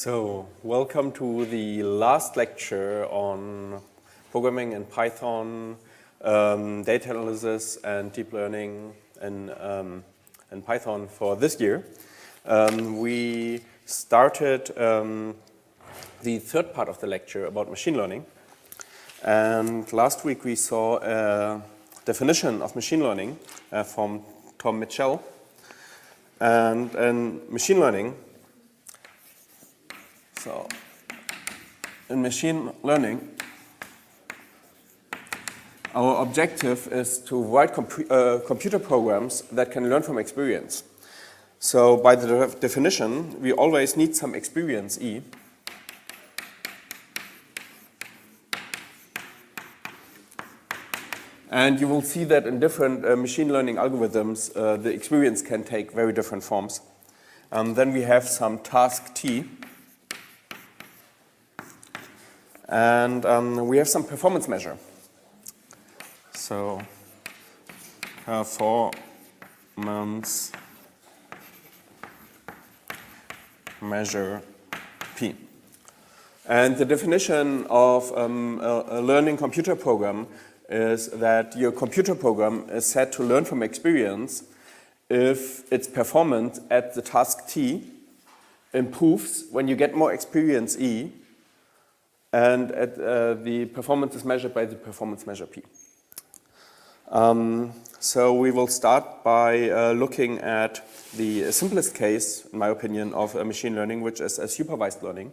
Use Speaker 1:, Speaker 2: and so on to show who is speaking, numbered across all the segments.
Speaker 1: So, welcome to the last lecture on programming in Python, data analysis and deep learning in Python for this year. We started the third part of the lecture about machine learning. And last week we saw a definition of machine learning from Tom Mitchell. And in machine learning, so in machine learning, our objective is to write computer programs that can learn from experience. So by the definition, we always need some experience E. And you will see that in different machine learning algorithms, the experience can take very different forms. Then we have some task T. And we have some performance measure. So, performance measure P. And the definition of a learning computer program is that your computer program is set to learn from experience if its performance at the task T improves when you get more experience E, and the performance is measured by the performance measure P. So we will start by looking at the simplest case, in my opinion, of machine learning, which is a supervised learning,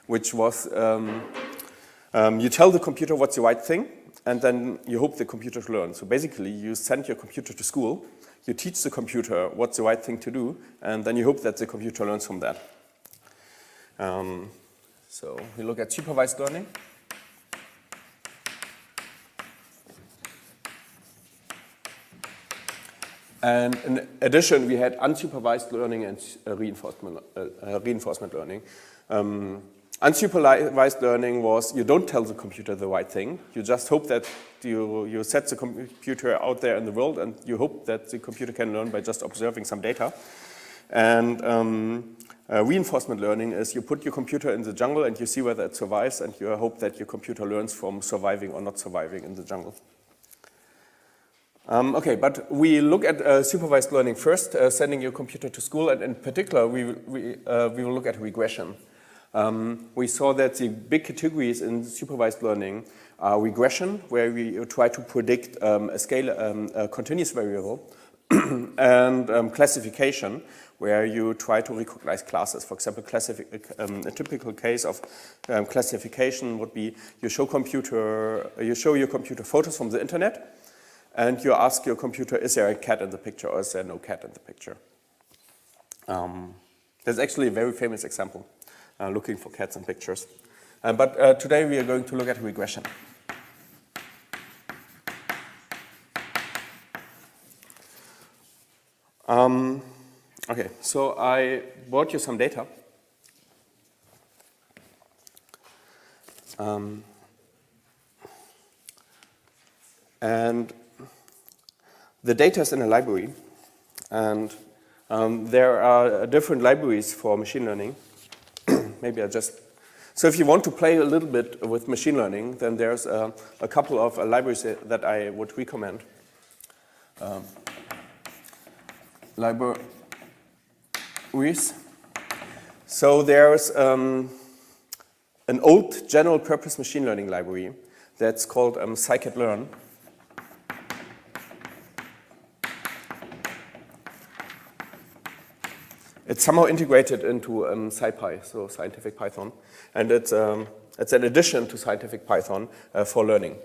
Speaker 1: which was you tell the computer what's the right thing, and then you hope the computer to learn. So basically, you send your computer to school, you teach the computer what's the right thing to do, and then you hope that the computer learns from that. So we look at supervised learning. And in addition, we had unsupervised learning and reinforcement learning. Unsupervised learning was you don't tell the computer the right thing. You just hope that you set the computer out there in the world, and you hope that the computer can learn by just observing some data. And reinforcement learning is you put your computer in the jungle and you see whether it survives, and you hope that your computer learns from surviving or not surviving in the jungle. Okay, but we look at supervised learning first, sending your computer to school, and in particular we will look at regression. We saw that the big categories in supervised learning are regression, where we try to predict a continuous variable, and classification, where you try to recognize classes. For example, a typical case of classification would be you show your computer photos from the internet, and you ask your computer, is there a cat in the picture or is there no cat in the picture? There's actually a very famous example looking for cats in pictures. But today we are going to look at regression. Okay, so I brought you some data. And the data is in a library, and there are different libraries for machine learning. Maybe so if you want to play a little bit with machine learning, then there's a couple of libraries that I would recommend. Libraries. So there's an old general purpose machine learning library that's called scikit-learn. It's somehow integrated into SciPy, so Scientific Python, and it's an addition to Scientific Python for learning.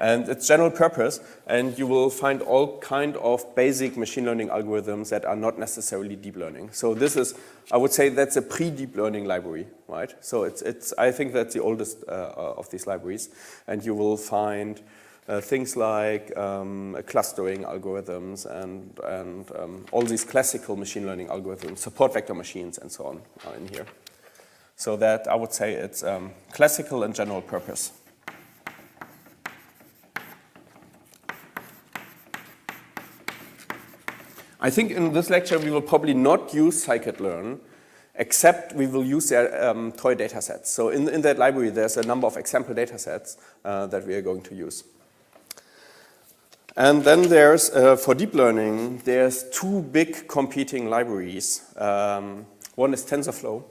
Speaker 1: And it's general purpose, and you will find all kind of basic machine learning algorithms that are not necessarily deep learning. So this is, I would say, that's a pre-deep learning library, right? So I think that's the oldest of these libraries, and you will find things like clustering algorithms and all these classical machine learning algorithms, support vector machines, and so on are in here. So that I would say it's classical and general purpose. I think in this lecture we will probably not use scikit-learn except we will use their toy data sets. So in that library, there's a number of example data sets that we are going to use. And then there's, for deep learning, there's two big competing libraries. One is TensorFlow.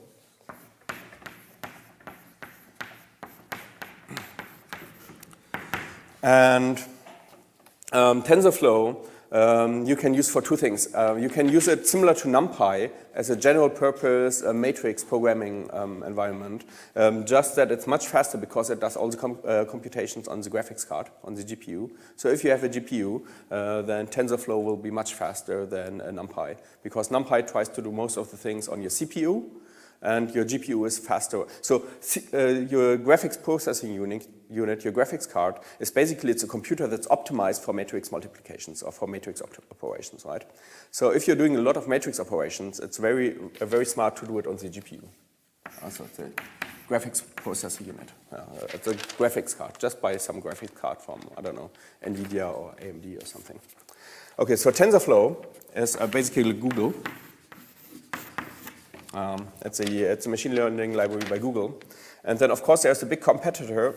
Speaker 1: And TensorFlow you can use for two things. You can use it similar to NumPy as a general purpose matrix programming environment, just that it's much faster because it does all the computations on the graphics card, on the GPU. So if you have a GPU, then TensorFlow will be much faster than NumPy, because NumPy tries to do most of the things on your CPU, and your GPU is faster. So your graphics processing unit, your graphics card, is basically, it's a computer that's optimized for matrix multiplications or for matrix operations, right? So if you're doing a lot of matrix operations, it's very smart to do it on the GPU. Also the graphics processing unit. It's a graphics card. Just buy some graphics card from, I don't know, NVIDIA or AMD or something. Okay, so TensorFlow is basically Google. It's a machine learning library by Google. And then, of course, there's a big competitor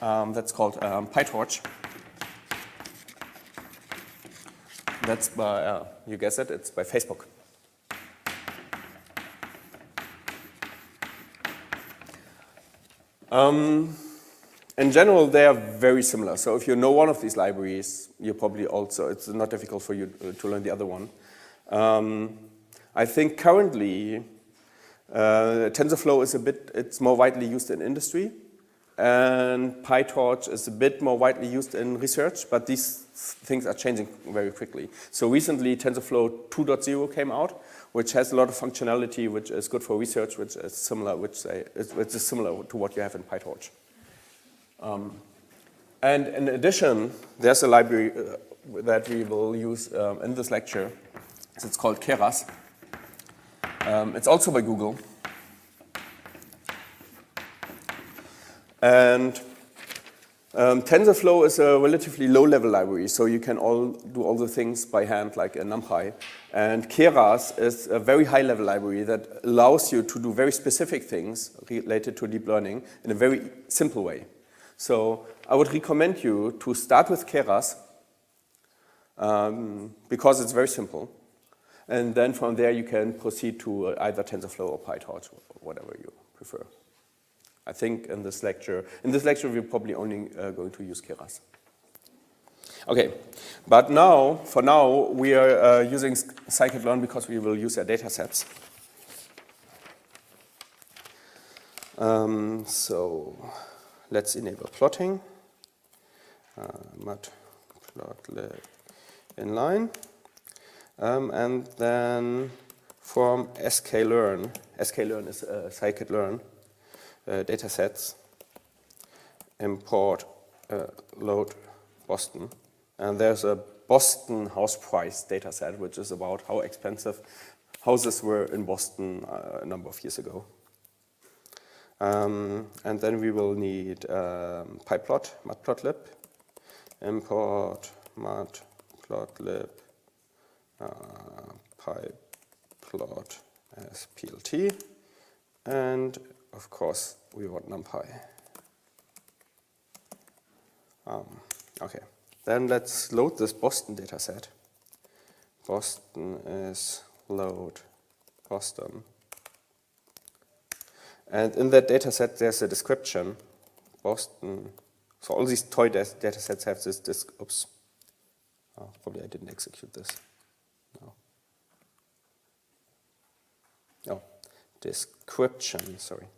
Speaker 1: that's called PyTorch. That's by, you guess it, it's by Facebook. In general, they are very similar. So if you know one of these libraries, you probably also, it's not difficult for you to learn the other one. I think currently, TensorFlow is it's more widely used in industry, and PyTorch is a bit more widely used in research, but these things are changing very quickly. So recently, TensorFlow 2.0 came out, which has a lot of functionality, which is good for research, which is similar to what you have in PyTorch. And in addition, there's a library that we will use in this lecture. It's called Keras. It's also by Google. And TensorFlow is a relatively low-level library, so you can do all the things by hand, like in NumPy. And Keras is a very high-level library that allows you to do very specific things related to deep learning in a very simple way. So I would recommend you to start with Keras because it's very simple. And then from there, you can proceed to either TensorFlow or PyTorch, or whatever you prefer. I think in this lecture, we're probably only going to use Keras. Okay, but now, for now, we are using scikit-learn because we will use their data sets. So let's enable plotting. Matplotlib inline. And then from sklearn is scikit-learn data sets, import load Boston. And there's a Boston house price data set, which is about how expensive houses were in Boston a number of years ago. And then we will need matplotlib, import matplotlib pyplot as PLT, and of course we want NumPy. Okay, then let's load this Boston data set. Boston is load Boston. And in that data set there's a description. Boston, so all these toy data sets have this, oops. Oh, probably I didn't execute this. No, description, sorry.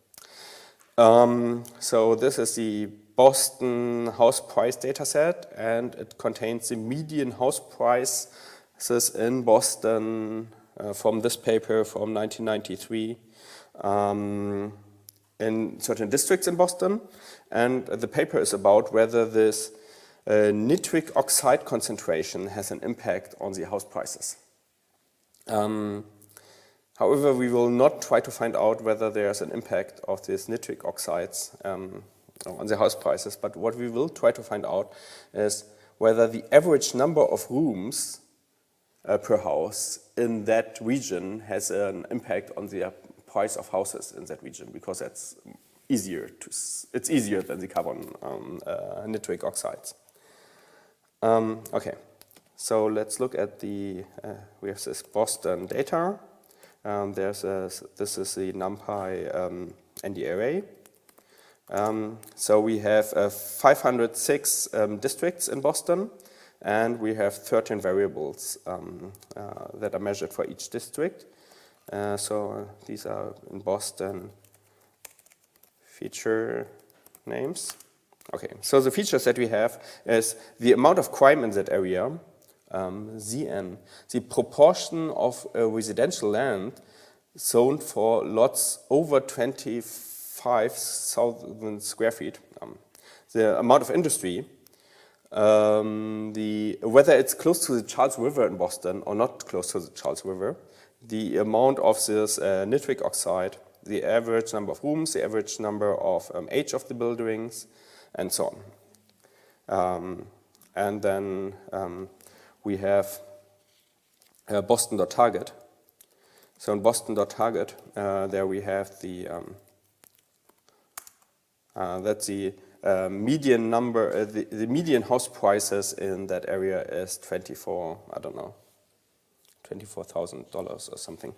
Speaker 1: So this is the Boston house price data set, and it contains the median house prices in Boston from this paper from 1993 in certain districts in Boston. And the paper is about whether this nitric oxide concentration has an impact on the house prices. However, we will not try to find out whether there's an impact of these nitric oxides on the house prices, but what we will try to find out is whether the average number of rooms per house in that region has an impact on the price of houses in that region, because that's it's easier than the carbon nitric oxides. Okay, so let's look at we have this Boston data. This is the NumPy ND array. So we have 506 districts in Boston, and we have 13 variables that are measured for each district. So these are in Boston feature names. Okay, so the features that we have is the amount of crime in that area, ZN, the proportion of residential land zoned for lots over 25,000 square feet, the amount of industry, whether it's close to the Charles River in Boston or not close to the Charles River, the amount of this nitric oxide, the average number of rooms, the average number of age of the buildings, and so on. And then we have Boston.target. So in Boston.target, there we have that's the median number, the median house prices in that area is $24,000 or something.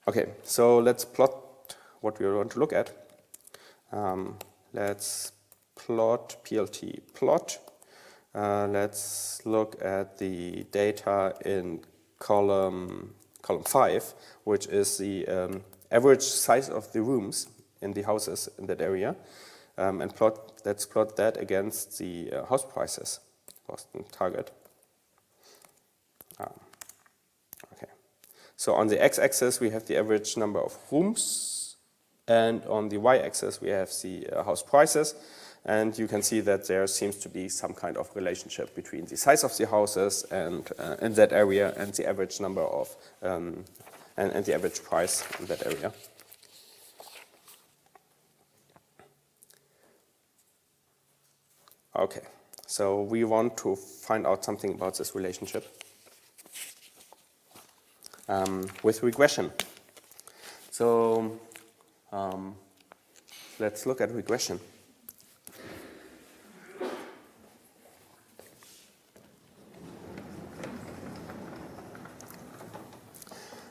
Speaker 1: Okay, so let's plot what we want to look at. Let's plot PLT plot. Let's look at the data in column 5, which is the average size of the rooms in the houses in that area, and let's plot that against the house prices, Boston.target. Okay, so on the x-axis we have the average number of rooms, and on the y-axis we have the house prices. And you can see that there seems to be some kind of relationship between the size of the houses and in that area and the average number of and the average price in that area. Okay, so we want to find out something about this relationship with regression. So let's look at regression.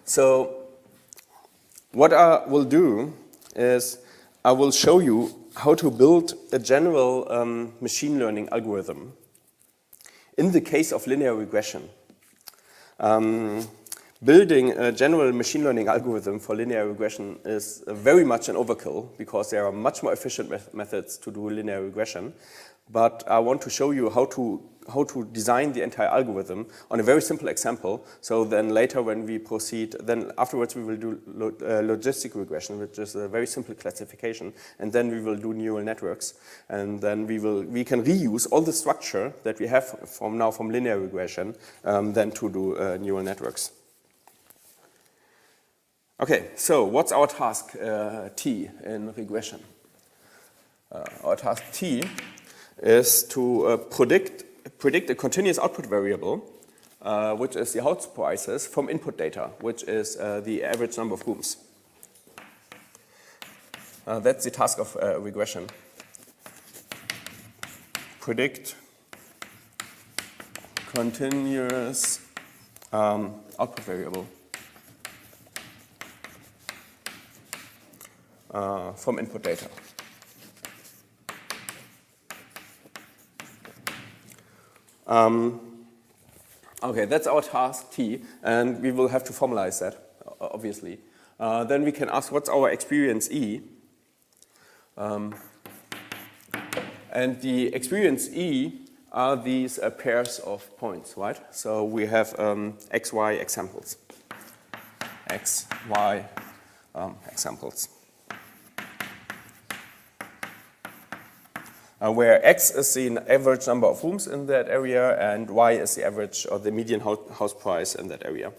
Speaker 1: So what I will do is I will show you how to build a general machine learning algorithm in the case of linear regression. Building a general machine learning algorithm for linear regression is very much an overkill because there are much more efficient methods to do linear regression. But I want to show you how to design the entire algorithm on a very simple example. So then later when we proceed, then afterwards we will do logistic regression, which is a very simple classification. And then we will do neural networks. And then we can reuse all the structure that we have from linear regression then to do neural networks. Okay, so what's our task T in regression? Our task T is to predict a continuous output variable, which is the house prices from input data, which is the average number of rooms. That's the task of regression. Predict continuous output variable from input data. Okay, that's our task T, and we will have to formalize that, obviously. Then we can ask, what's our experience E? And the experience E are these pairs of points, right? So we have X, Y examples. X, Y examples. Where X is the average number of rooms in that area and Y is the average or the median house price in that area.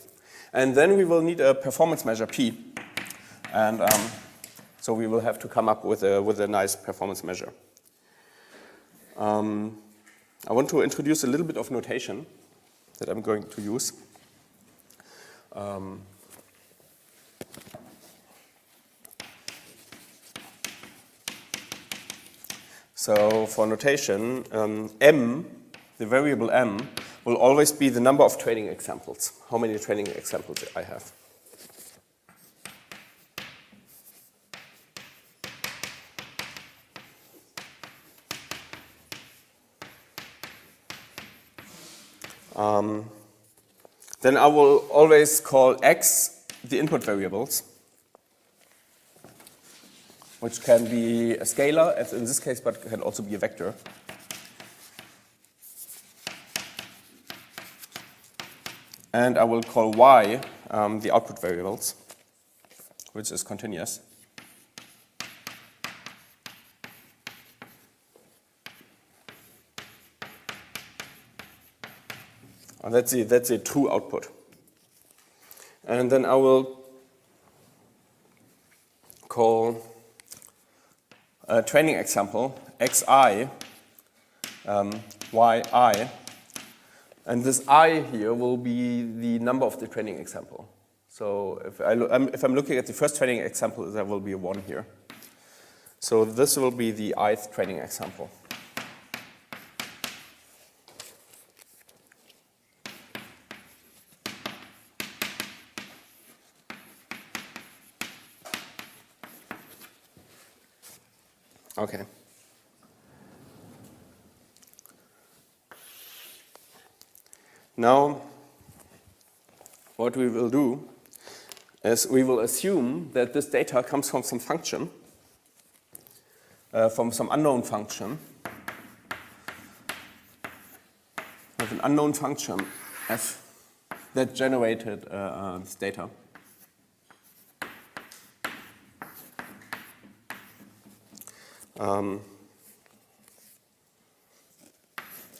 Speaker 1: And then we will need a performance measure P. And so we will have to come up with a nice performance measure. I want to introduce a little bit of notation that I'm going to use. So for notation, m, the variable m, will always be the number of training examples, how many training examples I have. Then I will always call x the input variables, which can be a scalar, as in this case, but can also be a vector. And I will call y the output variables, which is continuous. And that's the true output. And then I will call a training example, xi, yi, and this I here will be the number of the training example. So if I'm looking at the first training example, there will be a 1 here. So this will be the ith training example. Okay. Now, what we will do is we will assume that this data comes from some function, from some unknown function, with an unknown function f that generated this data.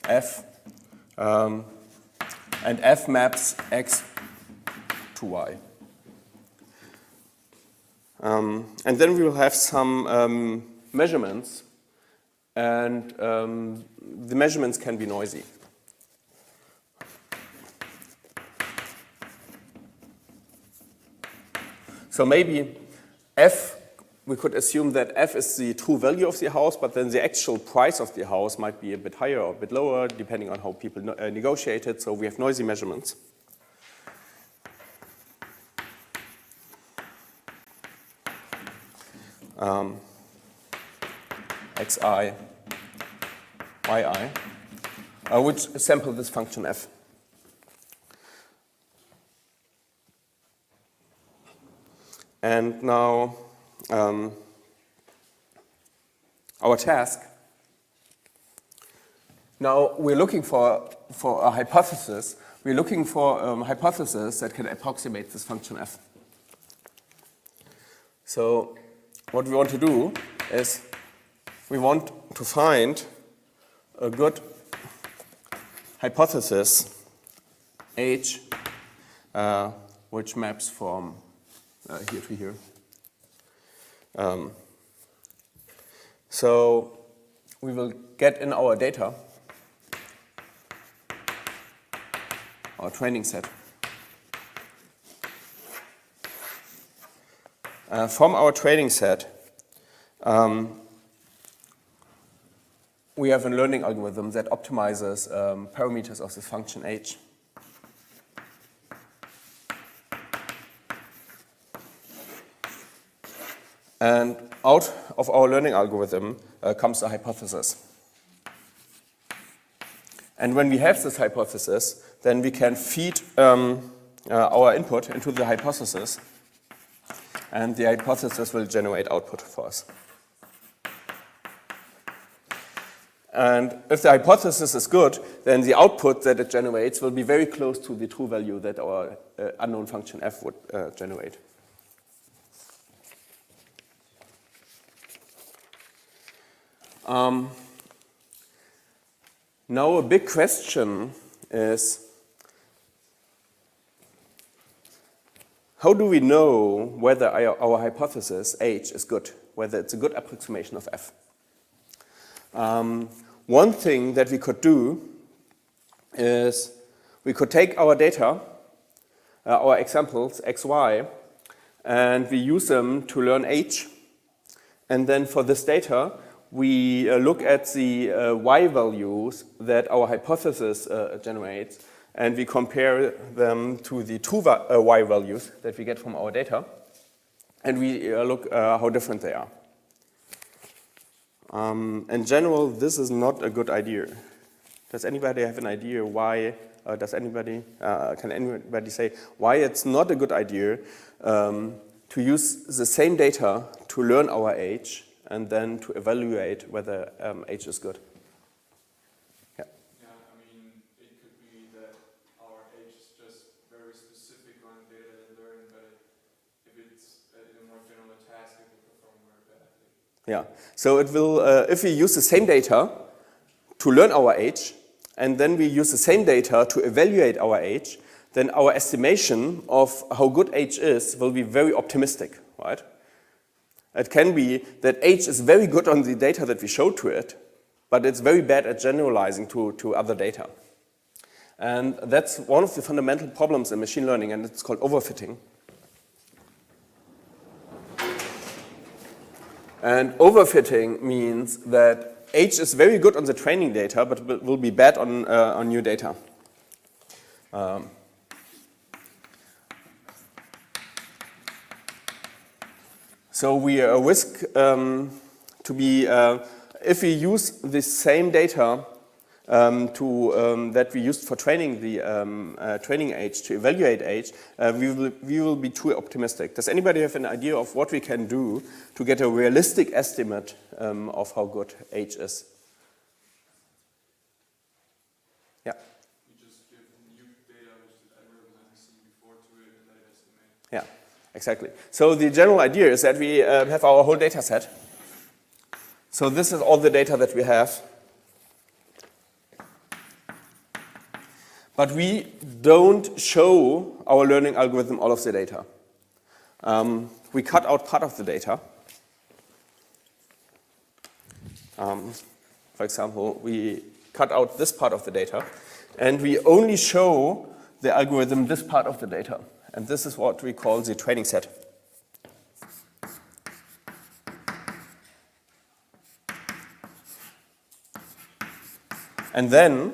Speaker 1: F, and f maps x to y. And then we will have some measurements, and the measurements can be noisy. So maybe f, we could assume that f is the true value of the house, but then the actual price of the house might be a bit higher or a bit lower, depending on how people negotiate it. So we have noisy measurements. xi, yi, which sample this function f. And now our task. Now we're looking for a hypothesis. We're looking for a hypothesis that can approximate this function f. So what we want to do is we want to find a good hypothesis h which maps from here to here. So we will get in our data, our training set. From our training set, we have a learning algorithm that optimizes parameters of the function h. And out of our learning algorithm comes a hypothesis. And when we have this hypothesis, then we can feed our input into the hypothesis, and the hypothesis will generate output for us. And if the hypothesis is good, then the output that it generates will be very close to the true value that our unknown function f would generate. Now a big question is, how do we know whether our hypothesis h is good, whether it's a good approximation of f? One thing that we could do is we could take our data, our examples xy, and we use them to learn h. And then for this data, we look at the y values that our hypothesis generates, and we compare them to the two y values that we get from our data, and we look how different they are. In general, this is not a good idea. Does anybody have an idea why? Can anybody say why it's not a good idea to use the same data to learn our age and then to evaluate whether age is good?
Speaker 2: Yeah, I mean, it could be that our age is just very specific on data and learn, but if it's in a more general task, it will perform very badly.
Speaker 1: Yeah, so it will, if we use the same data to learn our age, and then we use the same data to evaluate our age, then our estimation of how good age is will be very optimistic, right? It can be that age is very good on the data that we show to it, but it's very bad at generalizing to other data. And that's one of the fundamental problems in machine learning, and it's called overfitting. And overfitting means that age is very good on the training data, but will be bad on new data. So we risk to be, if we use the same data that we used for training the training age to evaluate age, we will be too optimistic. Does anybody have an idea of what we can do to get a realistic estimate of how good age is? Yeah.
Speaker 2: You just give new data which the algorithm hasn't seen before to it and let it estimate.
Speaker 1: Yeah, exactly. So the general idea is that we have our whole data set. So this is all the data that we have. But we don't show our learning algorithm all of the data. We cut out part of the data. For example, we cut out this part of the data, and we only show the algorithm this part of the data. And this is what we call the training set. And then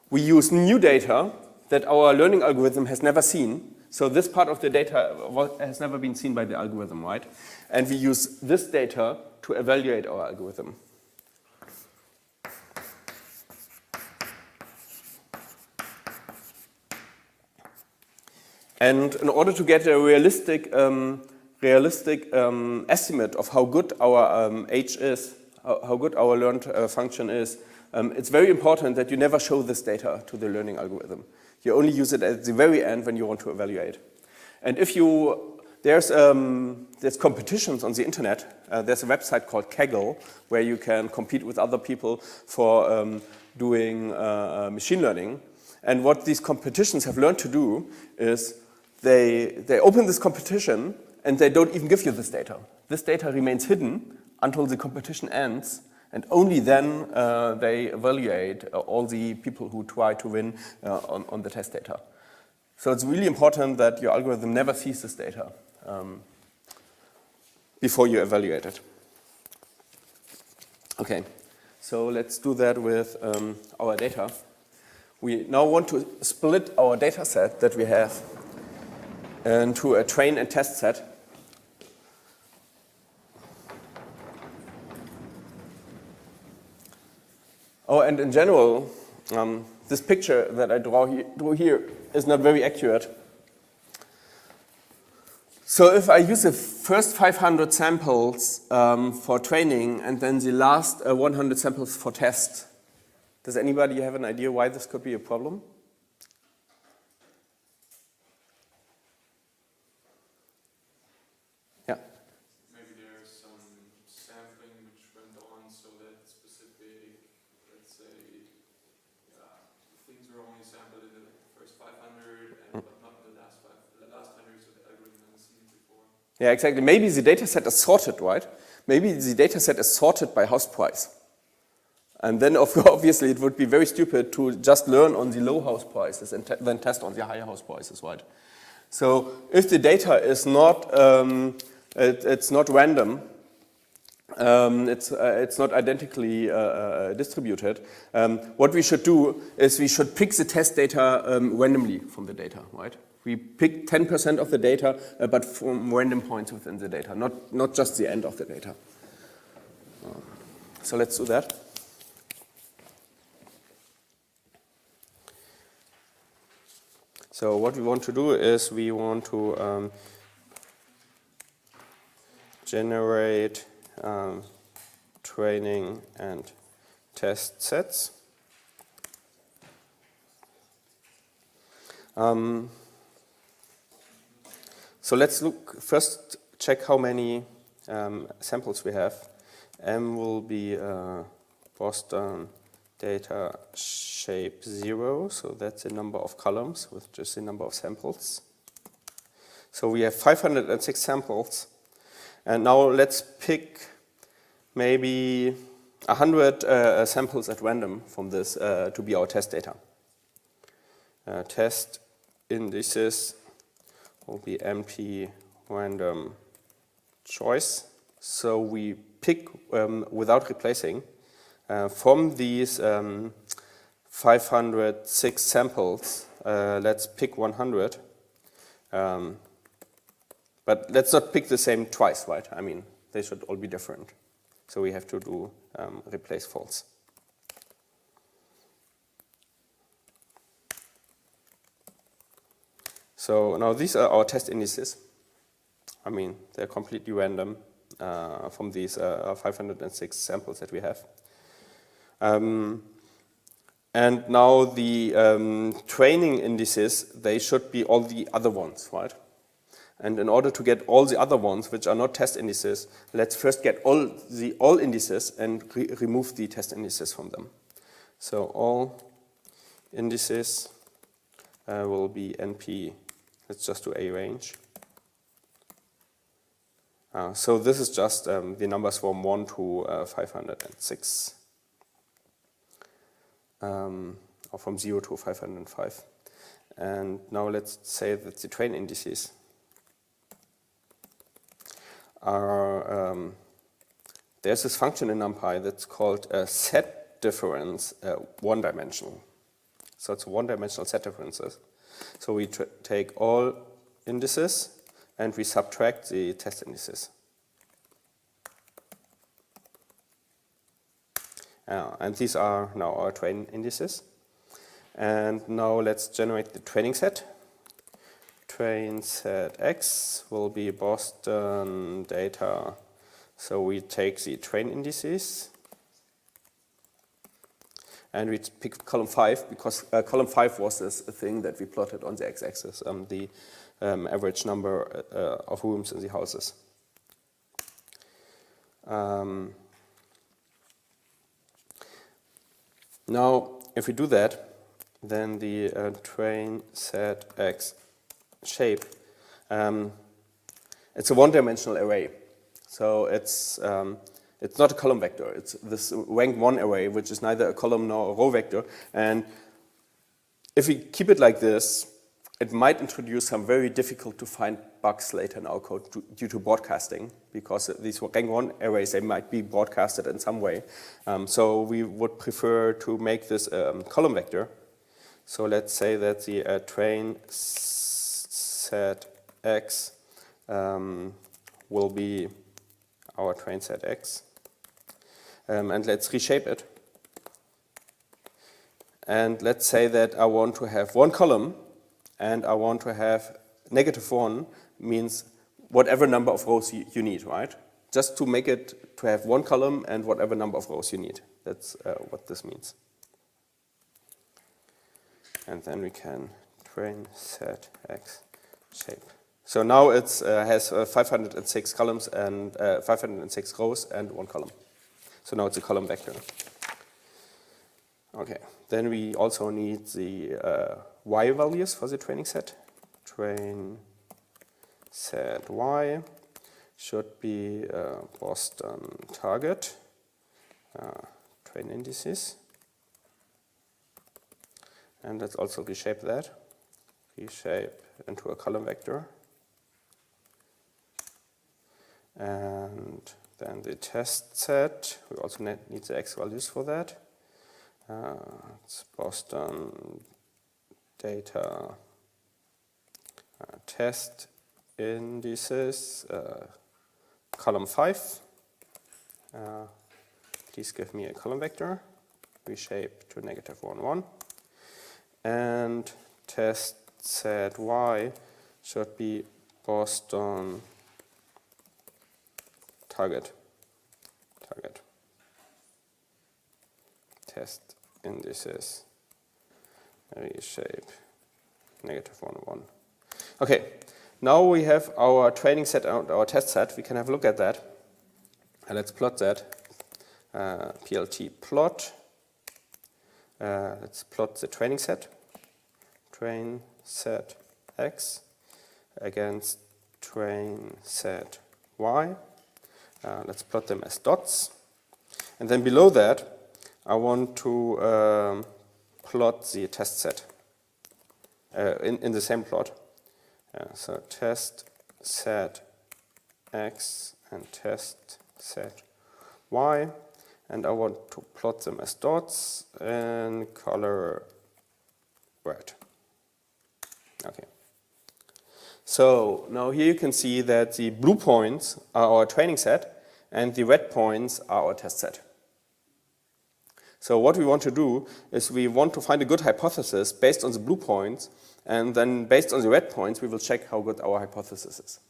Speaker 1: we use new data that our learning algorithm has never seen. So this part of the data has never been seen by the algorithm, right? And we use this data to evaluate our algorithm. And in order to get a realistic estimate of how good our age is, how good our learned function is, it's very important that you never show this data to the learning algorithm. You only use it at the very end when you want to evaluate. And if you, there's competitions on the internet. There's a website called Kaggle where you can compete with other people for doing machine learning. And what these competitions have learned to do is they open this competition and they don't even give you this data. This data remains hidden until the competition ends. And only then they evaluate all the people who try to win on the test data. So it's really important that your algorithm never sees this data before you evaluate it. Okay, so let's do that with our data. We now want to split our data set that we have into a train and test set. Oh, and in general, this picture that I drew here is not very accurate. So if I use the first 500 samples for training and then the last 100 samples for test, does anybody have an idea why this could be a problem? Yeah.
Speaker 2: Maybe there's some sampling which went on so that specific, let's say, things were only sampled in the first 500 and but not the last 100, so the algorithm hasn't seen it before.
Speaker 1: Yeah, exactly. Maybe the data set is sorted, right? Maybe the data set is sorted by house price. And then obviously it would be very stupid to just learn on the low house prices and then test on the higher house prices, right? So if the data is not, it's not random, It's not identically distributed. What we should do is we should pick the test data randomly from the data, right? We pick 10% of the data, but from random points within the data, not just the end of the data. So let's do that. So what we want to do is we want to generate training and test sets. So let's first check how many samples we have. M will be Boston data shape 0, so that's the number of columns with just the number of samples. So we have 506 samples. And now let's pick maybe 100 samples at random from this to be our test data. Test indices will be NP random choice. So we pick without replacing from these 506 samples. Let's pick 100. But let's not pick the same twice, right? I mean, they should all be different. So we have to do replace false. So now these are our test indices. I mean, they're completely random from these 506 samples that we have. And now the training indices, they should be all the other ones, right? And in order to get all the other ones, which are not test indices, let's first get all indices and remove the test indices from them. So all indices will be NP. Let's just do a range. So this is just the numbers from 1 to 506, or from 0 to 505. And now let's say that the train indices are, there's this function in NumPy that's called a set difference one-dimensional. So it's one-dimensional set differences. So we take all indices and we subtract the test indices. And these are now our training indices. And now let's generate the training set. Train set X will be Boston data. So we take the train indices and we pick column 5 because column 5 was this thing that we plotted on the x-axis, the average number of rooms in the houses. Now, if we do that, then the train set X shape, it's a one-dimensional array. So it's not a column vector. It's this rank 1 array, which is neither a column nor a row vector. And if we keep it like this, it might introduce some very difficult to find bugs later in our code due to broadcasting, because these rank 1 arrays, they might be broadcasted in some way. So we would prefer to make this column vector. So let's say that the train set X will be our train set X. And let's reshape it. And let's say that I want to have one column and I want to have -1 means whatever number of rows you need, right? Just to make it to have one column and whatever number of rows you need. That's what this means. And then we can train set X shape. So now it has 506 columns and 506 rows and one column. So now it's a column vector. Okay, then we also need the Y values for the training set. Train set Y should be Boston target, train indices. And let's also reshape that. Reshape into a column vector. And Then the test set, we also need the X values for that. It's Boston data test indices, column 5. Please give me a column vector, reshape to -1, 1. And test set Y should be Boston target. Test indices, reshape, -1, 1. Okay, now we have our training set and our test set. We can have a look at that. Let's plot that. PLT plot. Let's plot the training set. Train set X against train set Y. Let's plot them as dots. And then below that, I want to plot the test set in the same plot. So test set X and test set Y. And I want to plot them as dots and color red. Okay. So now here you can see that the blue points are our training set and the red points are our test set. So what we want to do is we want to find a good hypothesis based on the blue points, and then based on the red points we will check how good our hypothesis is.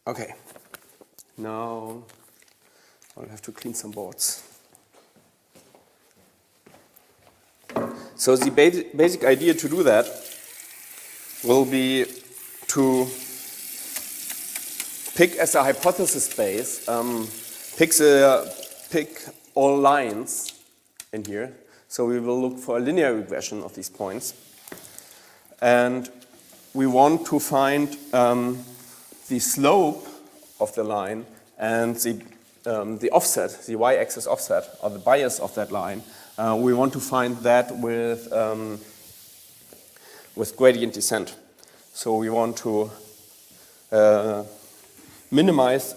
Speaker 1: Okay, now I'll have to clean some boards. So the basic idea to do that will be to pick as a hypothesis space, pick all lines in here. So we will look for a linear regression of these points. And we want to find the slope of the line and the offset, the y-axis offset, or the bias of that line. We want to find that with gradient descent. So we want to minimize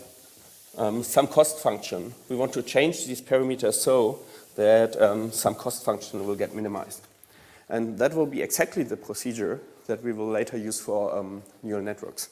Speaker 1: some cost function. We want to change these parameters so that some cost function will get minimized. And that will be exactly the procedure that we will later use for neural networks.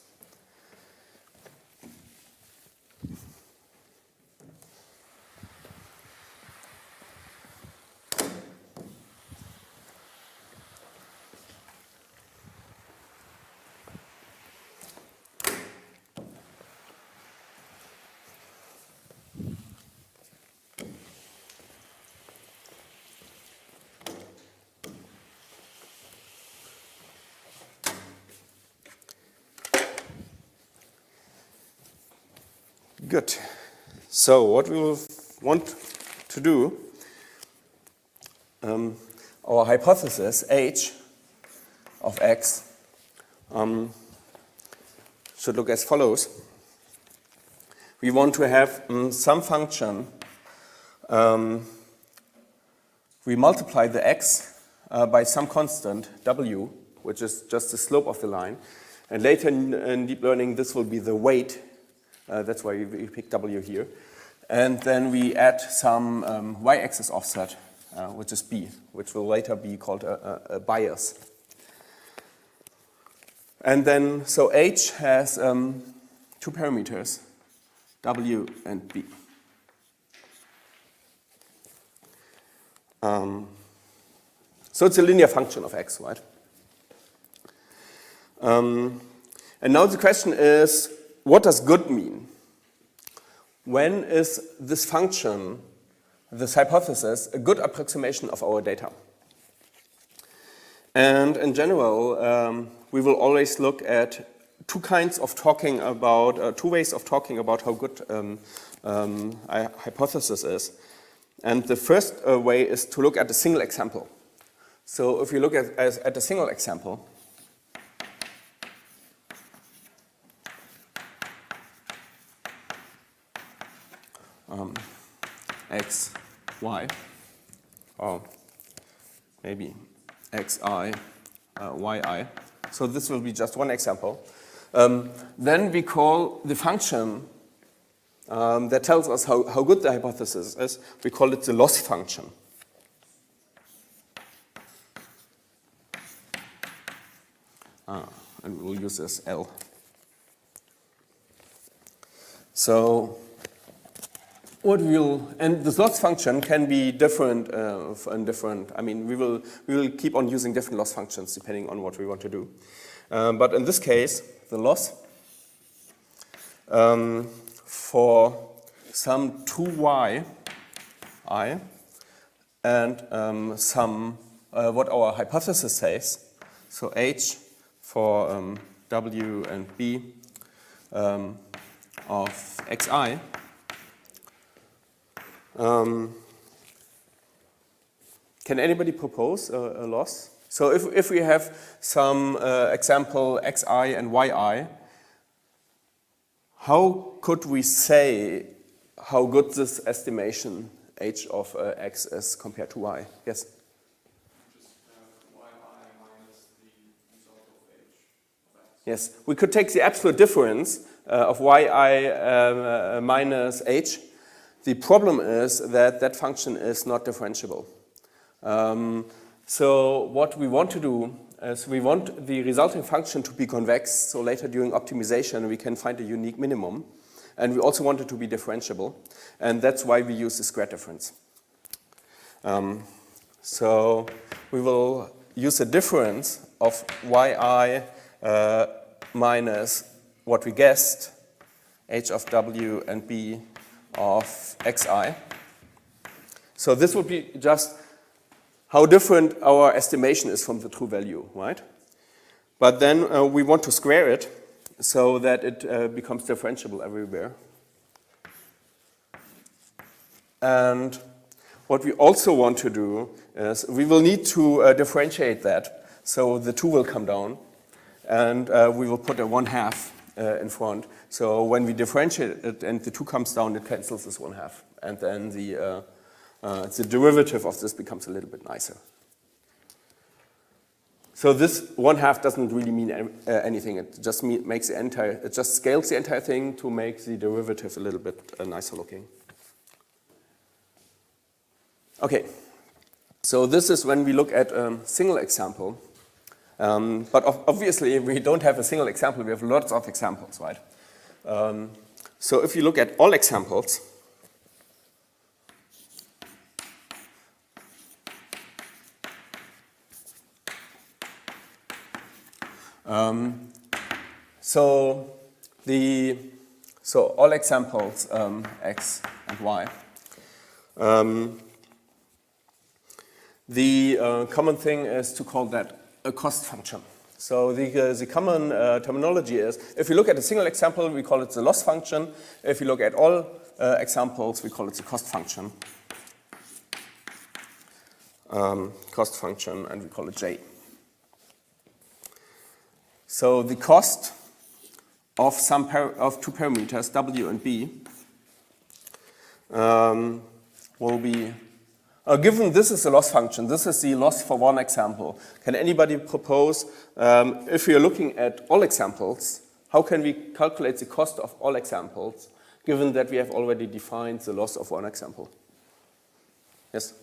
Speaker 1: Good. So what we will want to do, our hypothesis h of x should look as follows. We want to have some function. We multiply the x by some constant w, which is just the slope of the line. And later in deep learning, this will be the weight. That's why we pick W here. And then we add some y-axis offset, which is B, which will later be called a bias. And then, so H has two parameters, W and B. So it's a linear function of X, right? And now the question is, what does good mean? When is this function, this hypothesis, a good approximation of our data? And in general, we will always look at two ways of talking about how good a hypothesis is. And the first way is to look at a single example. So if you look at a single example, x, y, or maybe xi, yi. So this will be just one example. Then we call the function that tells us how good the hypothesis is, we call it the loss function. And we'll use this L. So and this loss function can be different and different. I mean, we will keep on using different loss functions depending on what we want to do. But in this case, the loss for some 2y I and some what our hypothesis says. So h for w and b of xi. Can anybody propose a loss? So if we have some example xi and yi, how could we say how good this estimation h of x is compared to y? Yes?
Speaker 2: Just yi minus the result of h of x.
Speaker 1: Yes, we could take the absolute difference of yi minus h. The problem is that that function is not differentiable. So what we want to do is we want the resulting function to be convex, so later during optimization we can find a unique minimum. And we also want it to be differentiable, and that's why we use the square difference. So we will use the difference of yi minus what we guessed, h of w and b of xi. So this would be just how different our estimation is from the true value, right? But then we want to square it so that it becomes differentiable everywhere. And what we also want to do is we will need to differentiate that. So the 2 will come down, and we will put a 1/2 in front. So when we differentiate it and the 2 comes down, it cancels this 1/2. And then the derivative of this becomes a little bit nicer. So this 1/2 doesn't really mean anything. It just it just scales the entire thing to make the derivative a little bit nicer looking. Okay, so this is when we look at a single example. But obviously we don't have a single example, we have lots of examples, right? So if you look at all examples, so all examples x and y. The common thing is to call that a cost function. So the common terminology is, if you look at a single example, we call it the loss function. If you look at all examples, we call it the cost function. Cost function, and we call it J. So the cost of of 2 parameters, w and b, will be, given this is a loss function, this is the loss for one example. Can anybody propose, if we are looking at all examples, how can we calculate the cost of all examples, given that we have already defined the loss of one example? Yes?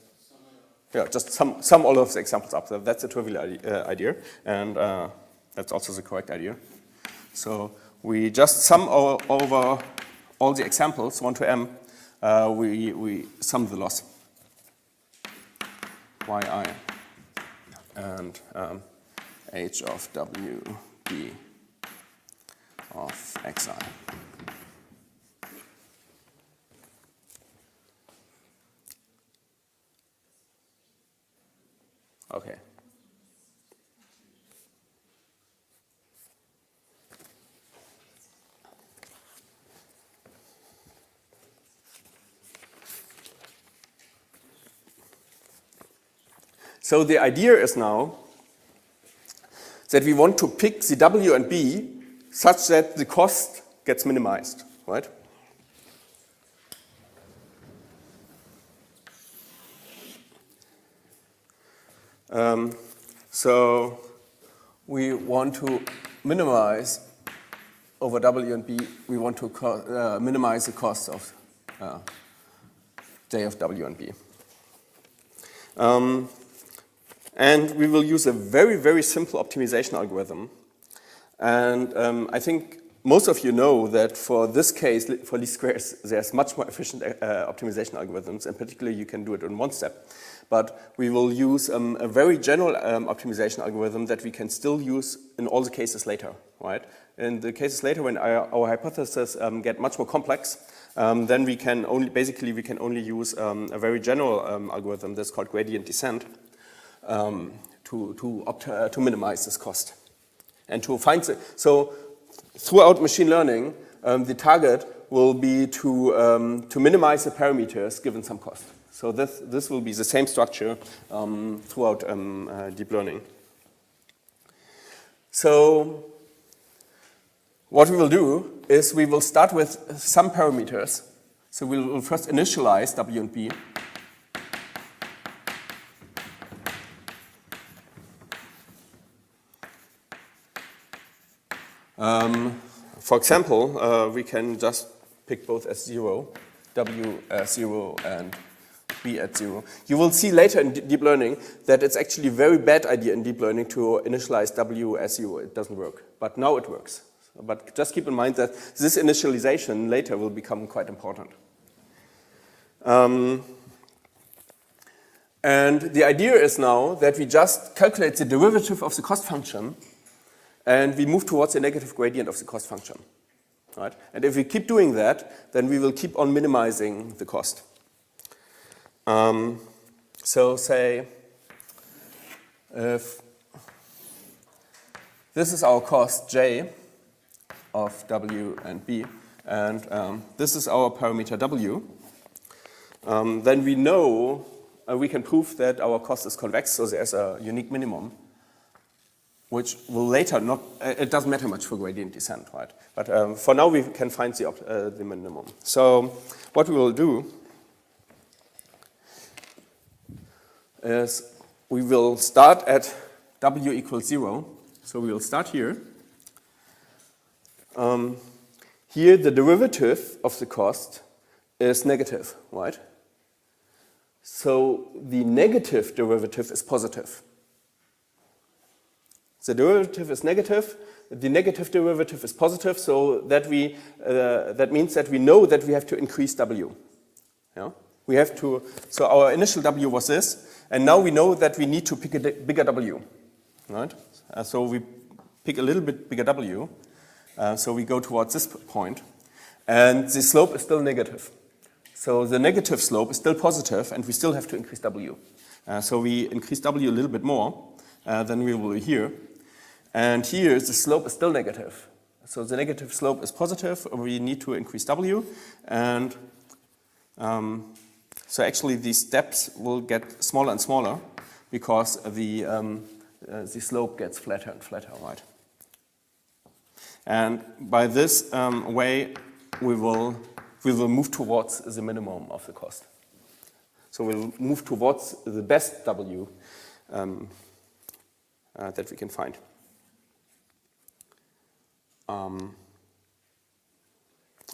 Speaker 1: Yeah, just sum all of the examples up. That's a trivial idea, and that's also the correct idea. So we just sum over all the examples, 1 to m, we sum the loss. yi and h of w, b of xi. Okay. So the idea is now that we want to pick the w and b such that the cost gets minimized, right? So we want to minimize over W and B, we want to minimize the cost of J of W and B. And we will use a very, very simple optimization algorithm. And I think most of you know that for this case, for least squares, there's much more efficient optimization algorithms, and particularly you can do it in one step. But we will use a very general optimization algorithm that we can still use in all the cases later, right? In the cases later, when our hypotheses get much more complex, then we can only use a very general algorithm that's called gradient descent to minimize this cost and to find so throughout machine learning, the target will be to minimize the parameters given some cost. So this will be the same structure throughout deep learning. So what we will do is we will start with some parameters. So we will first initialize W and B. For example, we can just pick both as 0, W as 0 and B at 0. You will see later in deep learning that it's actually a very bad idea in deep learning to initialize W as 0. It doesn't work, but now it works. But just keep in mind that this initialization later will become quite important. And the idea is now that we just calculate the derivative of the cost function and we move towards a negative gradient of the cost function. Right? And if we keep doing that, then we will keep on minimizing the cost. So say if this is our cost J of W and B, and this is our parameter W, then we know, we can prove that our cost is convex, so there's a unique minimum, which will later not, it doesn't matter much for gradient descent, right? But for now we can find the minimum. So what we will do is we will start at W equals 0. So we will start here. Here the derivative of the cost is negative, right? So the negative derivative is positive. The derivative is negative, the negative derivative is positive, so that that means that we know that we have to increase W. Yeah? We have to, so our initial W was this, and now we know that we need to pick a bigger W. Right? So we pick a little bit bigger W, so we go towards this point, and the slope is still negative. So the negative slope is still positive, and we still have to increase W. So we increase W a little bit more than we will here. And here the slope is still negative. So the negative slope is positive, we need to increase W. And so actually these steps will get smaller and smaller because the slope gets flatter and flatter, right? And by this way, we will move towards the minimum of the cost. So we'll move towards the best W that we can find.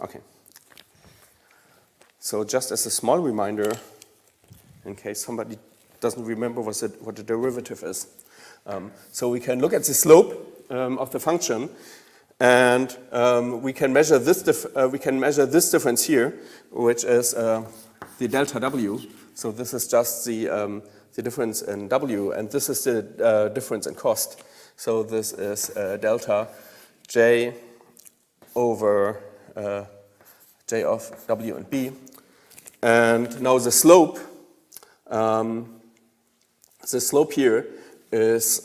Speaker 1: Okay. So just as a small reminder, in case somebody doesn't remember what the derivative is. So we can look at the slope of the function, and we can measure this difference here, which is the delta W. So this is just the difference in W, and this is the difference in cost. So this is delta J over J of W and B. And now the slope here is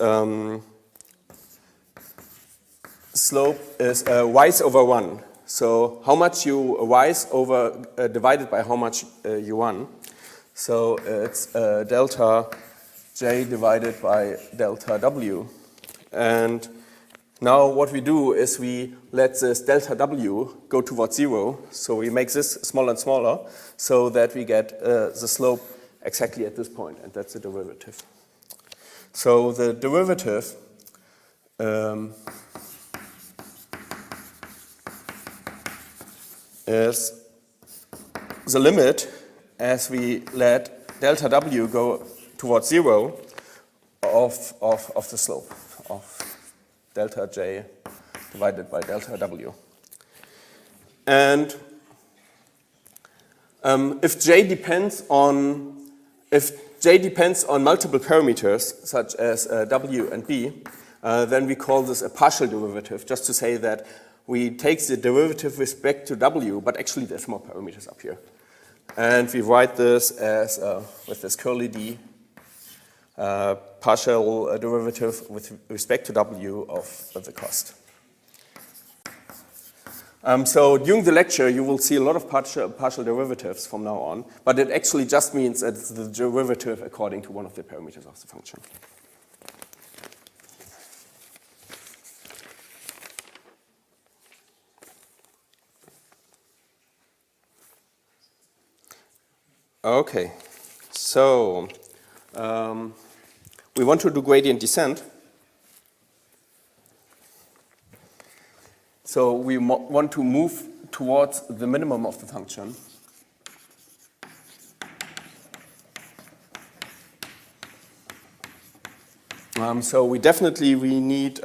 Speaker 1: y's over 1. So how much you y's over divided by how much you won. So it's delta J divided by delta W. And now what we do is we let this delta W go towards 0. So we make this smaller and smaller so that we get the slope exactly at this point, and that's the derivative. So the derivative is the limit as we let delta w go towards 0 of the slope of delta j divided by delta w. And if j depends on multiple parameters such as w and b, then we call this a partial derivative, just to say that we take the derivative with respect to w, but actually there's more parameters up here. And we write this as, with this curly d, partial derivative with respect to w of the cost. So during the lecture, you will see a lot of partial derivatives from now on, but it actually just means that it's the derivative according to one of the parameters of the function. Okay, so we want to do gradient descent. So we want to move towards the minimum of the function. So we need,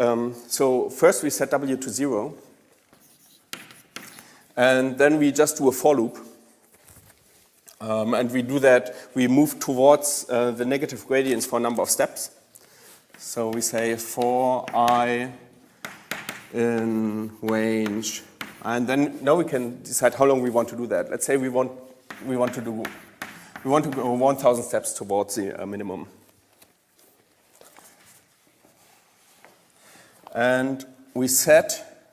Speaker 1: so first we set w to 0, and then we just do a for loop. And we do that, we move towards the negative gradients for a number of steps. So we say for I in range, and then now we can decide how long we want to do that. Let's say we want to go 1,000 steps towards the minimum. And we set,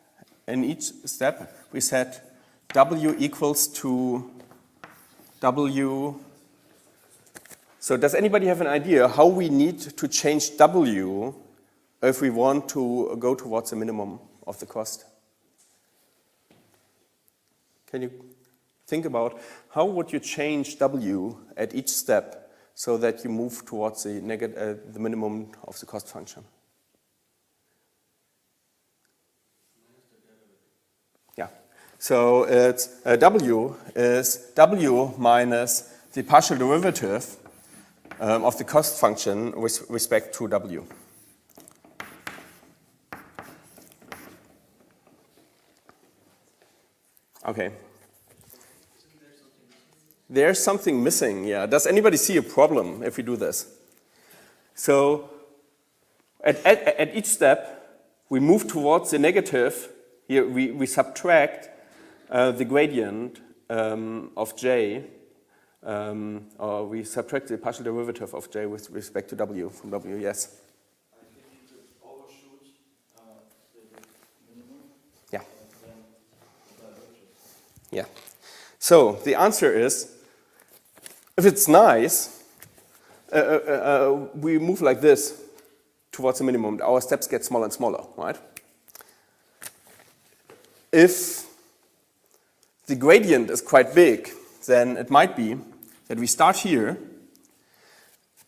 Speaker 1: in each step, we set w equals to w. So does anybody have an idea how we need to change w if we want to go towards the minimum of the cost? Can you think about how would you change w at each step so that you move towards the minimum of the cost function? Yeah. So it's w is w minus the partial derivative of the cost function with respect to w. Okay. There's something missing, yeah. Does anybody see a problem if we do this? So at each step, we move towards the negative. Here we subtract the gradient of j, or we subtract the partial derivative of j with respect to w from w, yes?
Speaker 3: I think you could overshoot the minimum.
Speaker 1: Yeah.
Speaker 3: And then diverge it.
Speaker 1: Yeah. So the answer is, if it's nice, we move like this towards the minimum. Our steps get smaller and smaller, right? If the gradient is quite big, then it might be that we start here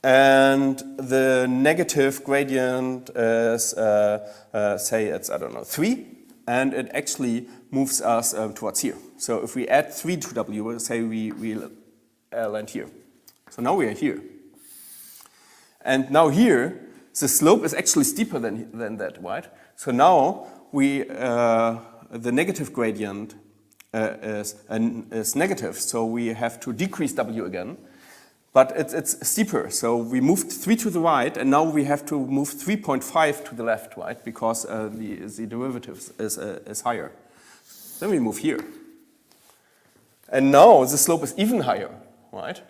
Speaker 1: and the negative gradient is, say it's, I don't know, 3, and it actually moves us towards here. So if we add 3 to w, we'll say we land here. So now we are here. And now here, the slope is actually steeper than that, right? So now the negative gradient is negative, so we have to decrease w again. But it's steeper, so we moved 3 to the right, and now we have to move 3.5 to the left, right? Because the derivative is higher. Then we move here. And now the slope is even higher, right?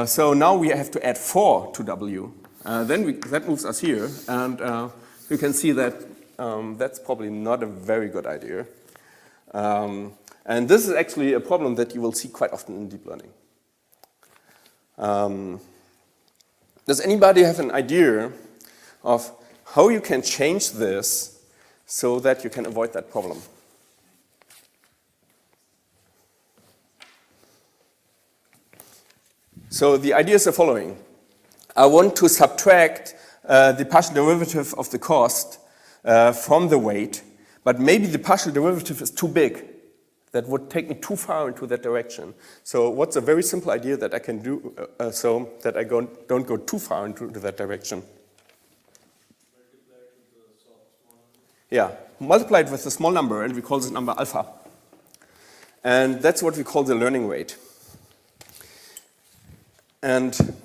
Speaker 1: So now we have to add 4 to w. That moves us here, and you can see that that's probably not a very good idea. And this is actually a problem that you will see quite often in deep learning. Does anybody have an idea of how you can change this so that you can avoid that problem? So the idea is the following. I want to subtract the partial derivative of the cost from the weight, but maybe the partial derivative is too big. That would take me too far into that direction. So what's a very simple idea that I can do so that I don't go too far into that direction? Yeah, multiply it with a small number, and we call this number alpha. And that's what we call the learning rate. And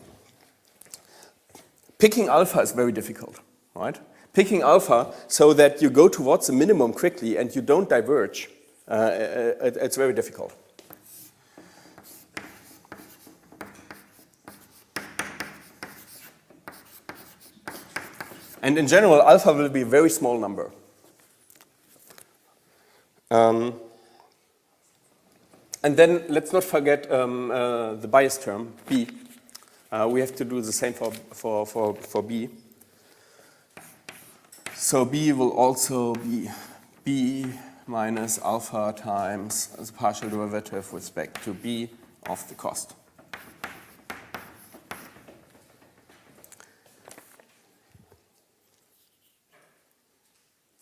Speaker 1: picking alpha is very difficult, right? Picking alpha so that you go towards the minimum quickly and you don't diverge, it's very difficult. And in general, alpha will be a very small number. And then let's not forget the bias term, B. We have to do the same for B. So B will also be B minus alpha times the partial derivative with respect to B of the cost.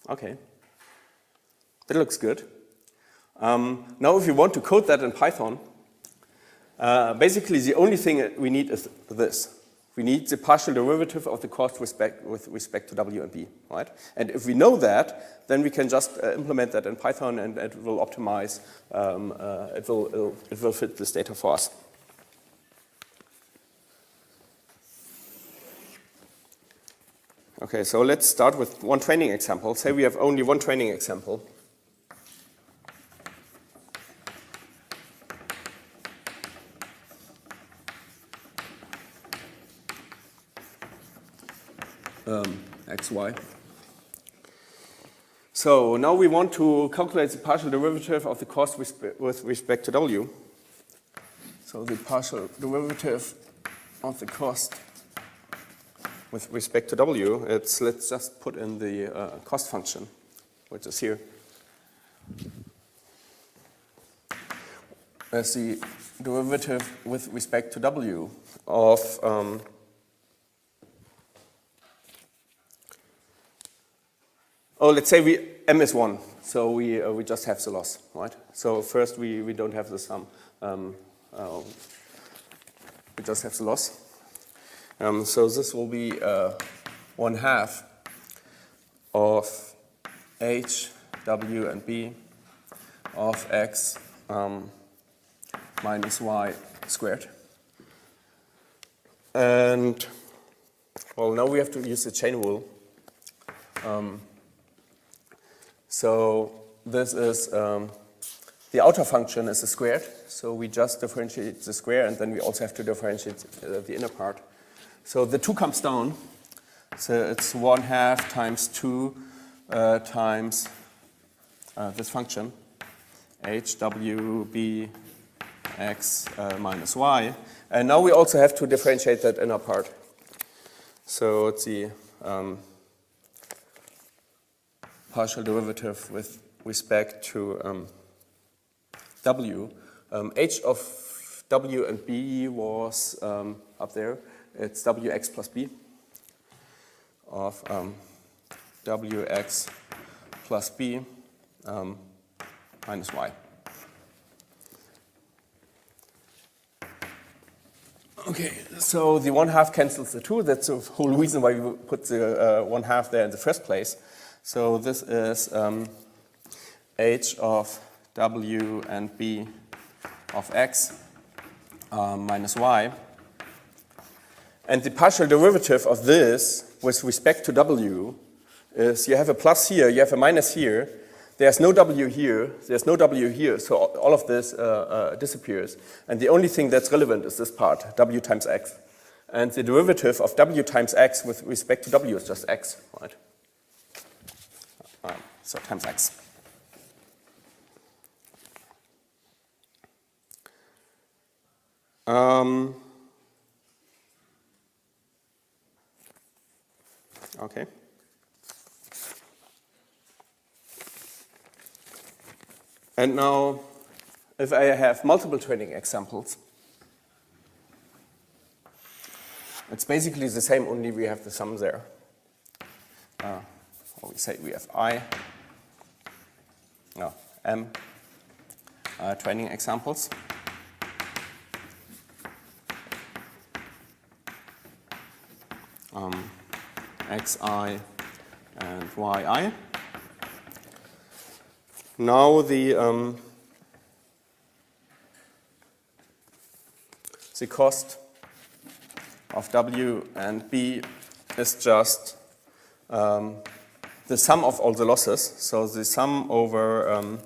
Speaker 1: Okay, that looks good. Now if you want to code that in Python, basically the only thing we need is this. We need the partial derivative of the cost with respect to W and B, right? And if we know that, then we can just implement that in Python, and it will optimize, it will fit this data for us. Okay, so let's start with one training example. Say we have only one training example. XY. So now we want to calculate the partial derivative of the cost with respect to W. So the partial derivative of the cost with respect to W, let's just put in the cost function, which is here. As the derivative with respect to W of let's say M is 1, so we just have the loss, right? So first we don't have the sum, we just have the loss. So this will be 1/2 of H, W, and B of X minus Y squared. And, well, now we have to use the chain rule. So this is, the outer function is a squared, so we just differentiate the square, and then we also have to differentiate the inner part. So the 2 comes down, so it's 1/2 times 2 times this function, H, W, B, X minus Y. And now we also have to differentiate that inner part. So it's the partial derivative with respect to W. H of W and B was up there. It's Wx plus B of Wx plus B minus Y. Okay, so the 1/2 cancels the 2. That's the whole reason why we put the 1/2 there in the first place. So this is H of W and B of X minus Y. And the partial derivative of this with respect to W is you have a plus here, you have a minus here. There's no W here, there's no W here, so all of this disappears. And the only thing that's relevant is this part, W times X. And the derivative of W times X with respect to W is just X, right? So times X. Okay. And now, if I have multiple training examples, It's basically the same, only we have the sum there. Or we say we have m training examples. Xi and yi. Now the cost of W and B is just the sum of all the losses. So the sum over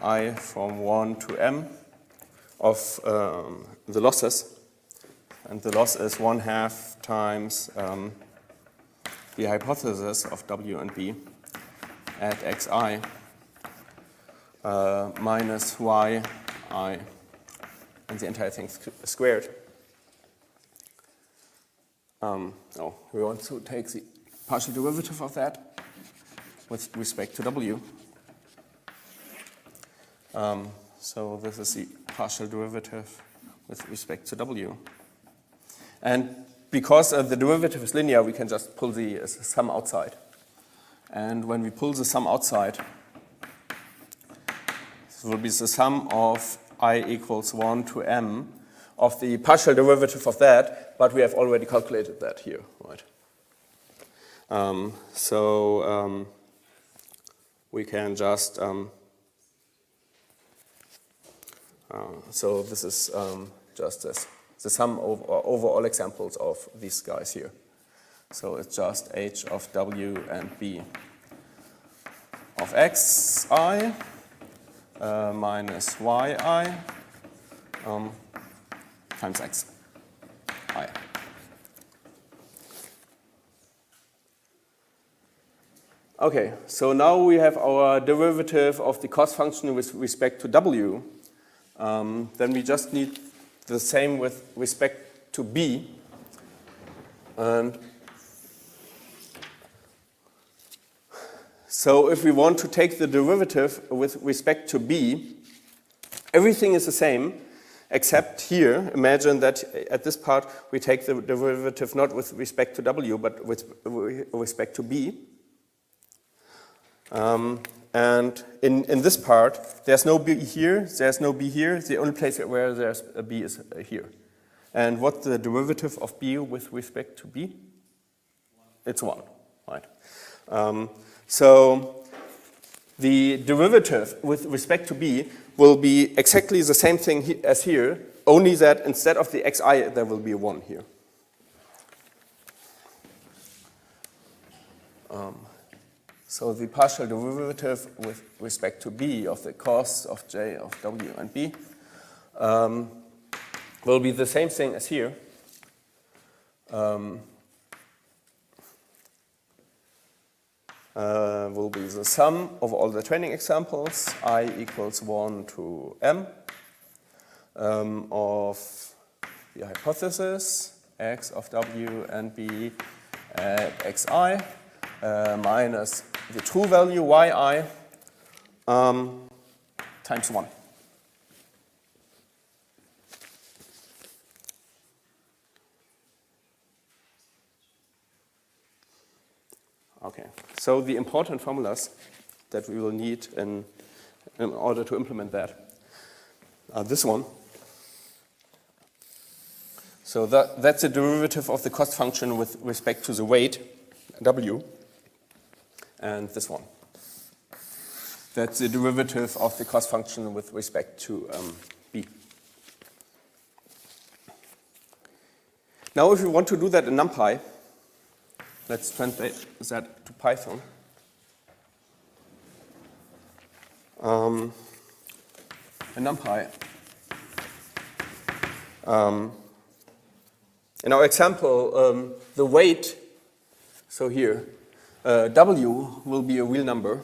Speaker 1: I from 1 to m of the losses. And the loss is 1/2 times the hypothesis of W and B at xi minus yi, and the entire thing squared. We want to take the partial derivative of that with respect to W. So this is the partial derivative with respect to W. And because the derivative is linear, we can just pull the sum outside. And when we pull the sum outside, this will be the sum of I equals 1 to m of the partial derivative of that, but we have already calculated that here, right? We can just, so this is just this, the sum over all examples of these guys here. So it's just h of W and B of xi minus yi times x I. Okay, so now we have our derivative of the cost function with respect to W. Then we just need the same with respect to B. And so if we want to take the derivative with respect to B, everything is the same, except here, imagine that at this part we take the derivative not with respect to W, but with respect to B. And in this part, there's no B here, there's no B here, the only place where there's a B is here. And what's the derivative of B with respect to B? It's 1, right? So the derivative with respect to B will be exactly the same thing as here, only that instead of the xi, there will be a 1 here. So the partial derivative with respect to B of the costs of J of W and B will be the same thing as here. Will be the sum of all the training examples, I equals 1 to m, of the hypothesis, x of W and B at xi, minus the true value yi times 1. Okay, so the important formulas that we will need in order to implement that are this one. So that's the derivative of the cost function with respect to the weight, W, and this one. That's the derivative of the cost function with respect to B. Now if we want to do that in NumPy, let's translate that to Python. In NumPy, in our example, the weight, so here, W will be a real number.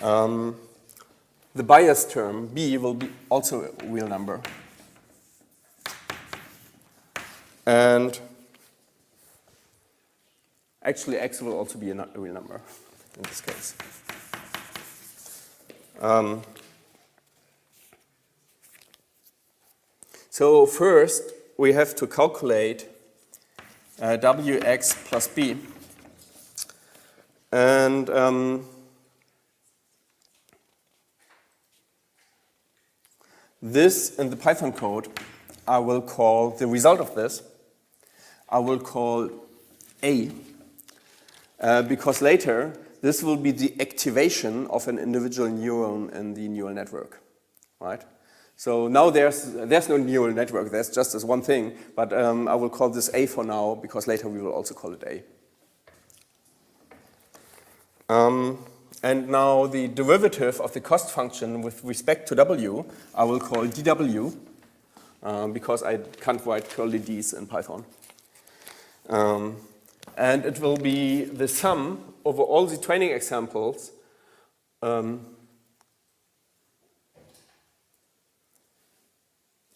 Speaker 1: The bias term, B, will be also a real number. And actually, X will also be a real number in this case. So first, we have to calculate wx plus b. And this, in the Python code, I will call the result of this, I will call A, because later this will be the activation of an individual neuron in the neural network, right? So now there's no neural network, there's just this one thing, but I will call this A for now, because later we will also call it A. And now the derivative of the cost function with respect to W, I will call dW, because I can't write curly Ds in Python. And it will be the sum over all the training examples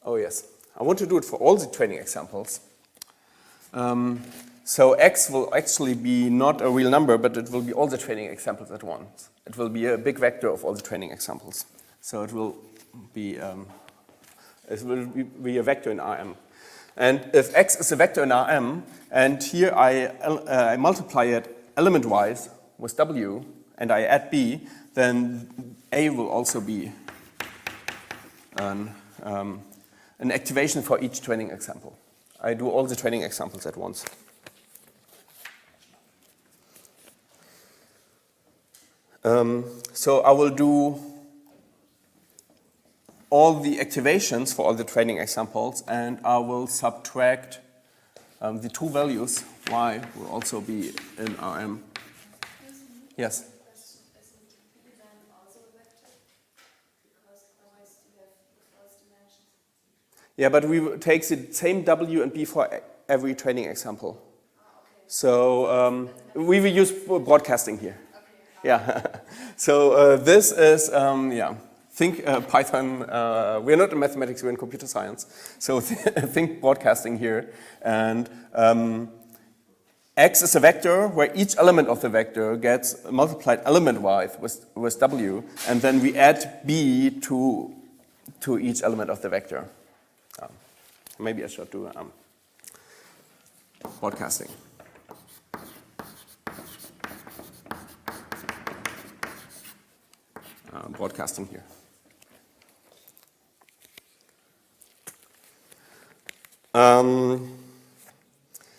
Speaker 1: oh yes, I want to do it for all the training examples. So x will actually be not a real number, but it will be all the training examples at once. It will be a big vector of all the training examples. So it will be a vector in Rm. And if x is a vector in Rm, and here I multiply it element-wise with W, and I add b, then A will also be an activation for each training example. I do all the training examples at once. So I will do all the activations for all the training examples, and I will subtract the two values. Y will also be in Rm. Yes? Yeah, but we will take the same W and B for every training example. So we will use broadcasting here. Yeah. So this is, think Python. We're not in mathematics, we're in computer science. So think broadcasting here. And X is a vector where each element of the vector gets multiplied element-wise with W. And then we add B to each element of the vector. Maybe I should do broadcasting. Broadcasting here.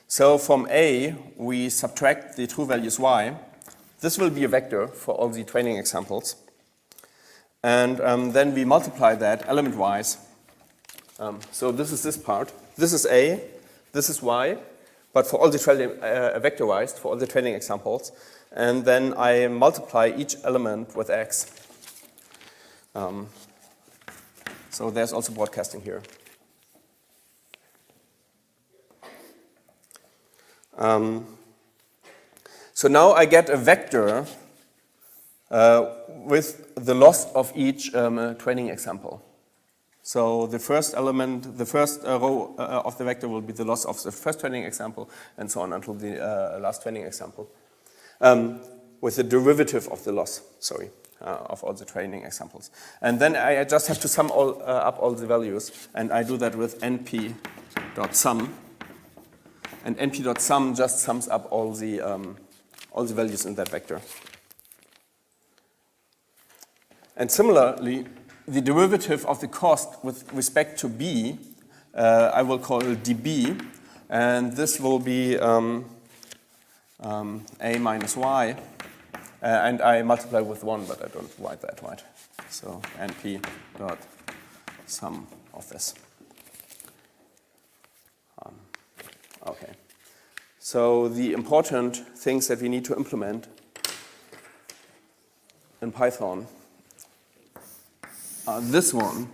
Speaker 1: So from A, we subtract the true values Y. This will be a vector for all the training examples. And then we multiply that element-wise. So this is this part. This is A, this is Y, but for all the vectorized, for all the training examples. And then I multiply each element with X. So there's also broadcasting here. So now I get a vector with the loss of each training example. So the first element, the first row of the vector will be the loss of the first training example, and so on until the last training example. With the derivative of the loss, of all the training examples. And then I just have to sum up all the values, and I do that with np.sum. And np.sum just sums up all the values in that vector. And similarly, the derivative of the cost with respect to b, I will call db, and this will be a minus y, and I multiply with 1, but I don't write that right. So np.sum of this. Okay. So the important things that we need to implement in Python this one,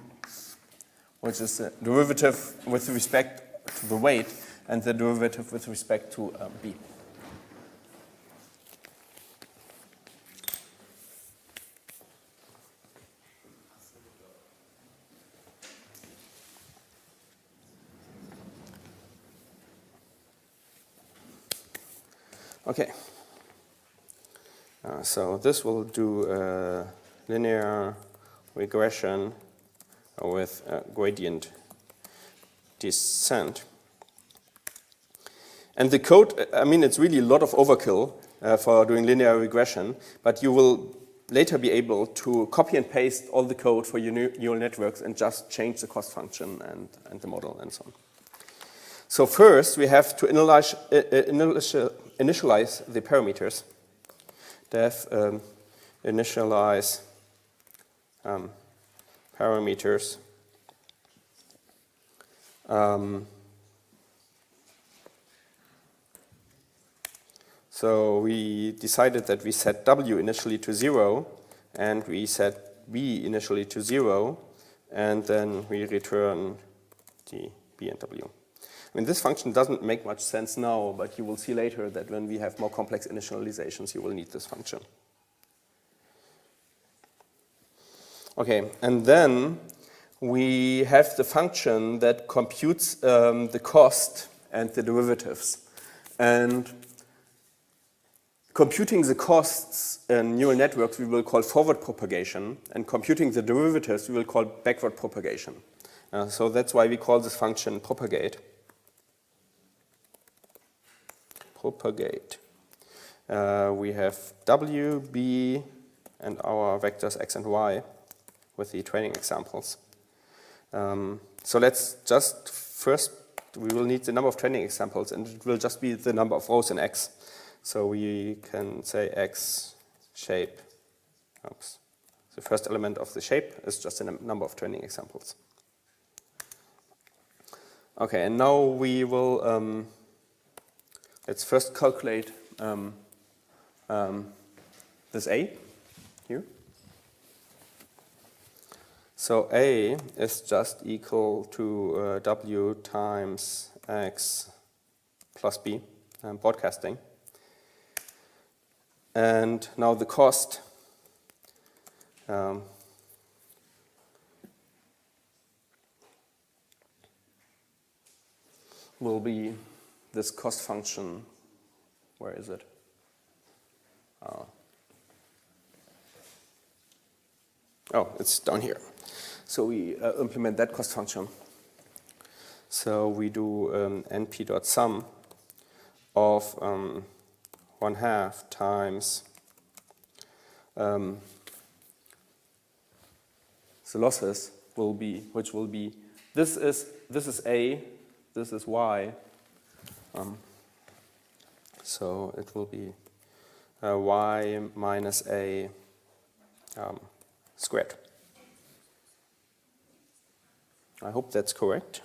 Speaker 1: which is the derivative with respect to the weight and the derivative with respect to b. Okay. So this will do linear regression with gradient descent. And the code, I mean, it's really a lot of overkill for doing linear regression, but you will later be able to copy and paste all the code for your neural networks and just change the cost function and the model and so on. So first, we have to initialize the parameters. Def initialize parameters. So we decided that we set w initially to 0, and we set b initially to 0, and then we return the b and w. I mean, this function doesn't make much sense now, but you will see later that when we have more complex initializations, you will need this function. Okay, and then we have the function that computes the cost and the derivatives. And computing the costs in neural networks we will call forward propagation, and computing the derivatives we will call backward propagation. So that's why we call this function propagate. Propagate. We have w, b, and our vectors x and y with the training examples. So let's just first, we will need the number of training examples, and it will just be the number of rows in x. So we can say x shape. Oops. The first element of the shape is just a number of training examples. Okay, and now we will, let's first calculate this a here. So a is just equal to w times x plus b, broadcasting. And now the cost will be this cost function. Where is it? Oh, it's down here. So we implement that cost function. So we do np.sum of 1/2 times the losses will be, which will be, this is a, this is y. So it will be y minus a squared. I hope that's correct.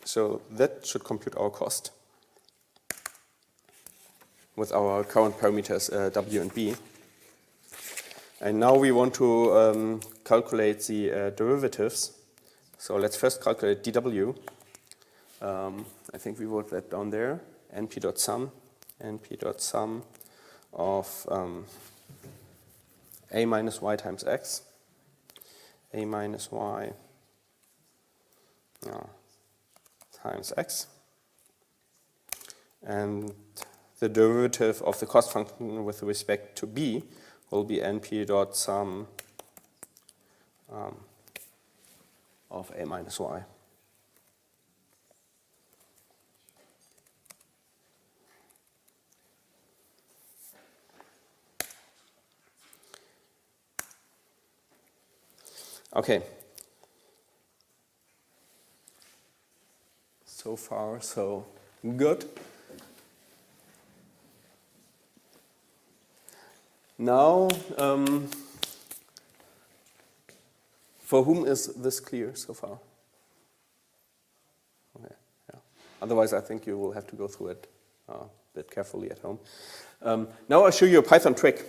Speaker 1: So that should compute our cost with our current parameters w and b. And now we want to calculate the derivatives. So let's first calculate dw. I think we wrote that down there. np.sum of a minus y times x, a minus y times x, and the derivative of the cost function with respect to b will be np.sum of a minus y. Okay. So far, so good. Now, for whom is this clear so far? Okay, yeah. Otherwise, I think you will have to go through it a bit carefully at home. Now I'll show you a Python trick.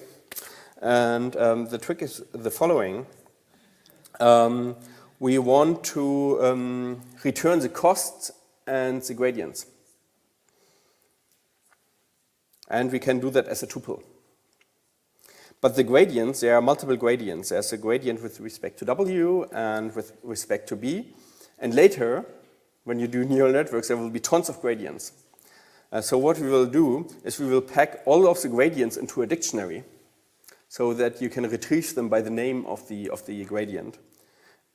Speaker 1: And the trick is the following. We want to return the costs and the gradients. And we can do that as a tuple. But the gradients, there are multiple gradients. There's a gradient with respect to w and with respect to b. And later, when you do neural networks, there will be tons of gradients. So what we will do is we will pack all of the gradients into a dictionary so that you can retrieve them by the name of the gradient.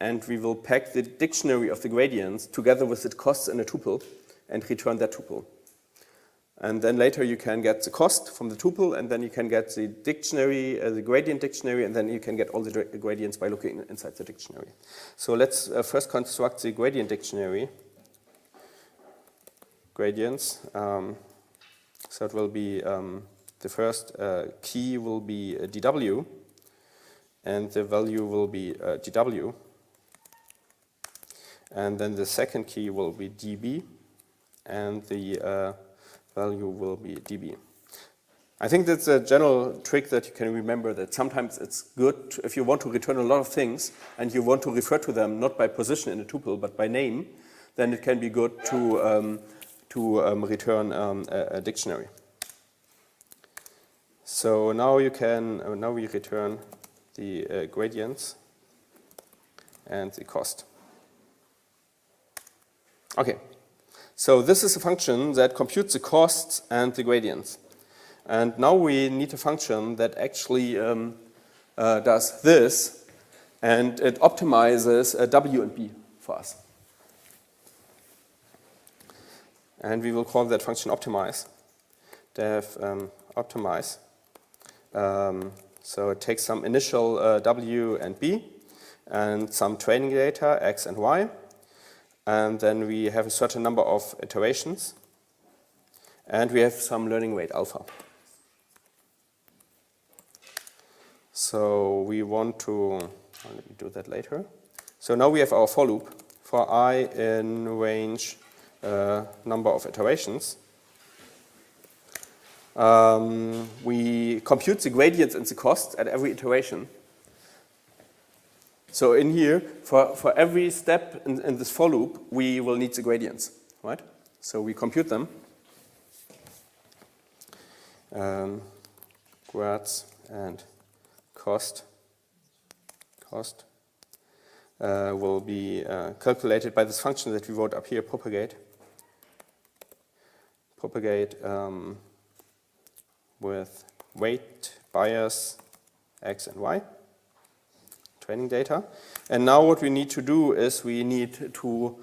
Speaker 1: and we will pack the dictionary of the gradients together with the costs in a tuple and return that tuple. And then later you can get the cost from the tuple, and then you can get the dictionary, the gradient dictionary, and then you can get all the gradients by looking inside the dictionary. So let's first construct the gradient dictionary. Gradients. So it will be, the first key will be dw, and the value will be dw. And then the second key will be db, and the value will be db. I think that's a general trick that you can remember, that sometimes it's good if you want to return a lot of things and you want to refer to them not by position in a tuple but by name, then it can be good to return a dictionary. So now you can now we return the gradients and the cost. Okay. So this is a function that computes the costs and the gradients. And now we need a function that actually does this, and it optimizes W and B for us. And we will call that function optimize. Def optimize. So it takes some initial W and B and some training data, X and Y. And then we have a certain number of iterations, and we have some learning rate alpha. So we want to, let me do that later. So now we have our for loop for I in range number of iterations. We compute the gradients and the costs at every iteration. So in here, for every step in this for loop, we will need the gradients, right? So we compute them. Grads and cost will be calculated by this function that we wrote up here, propagate. Propagate with weight, bias, X and Y. Training data. And now what we need to do is we need to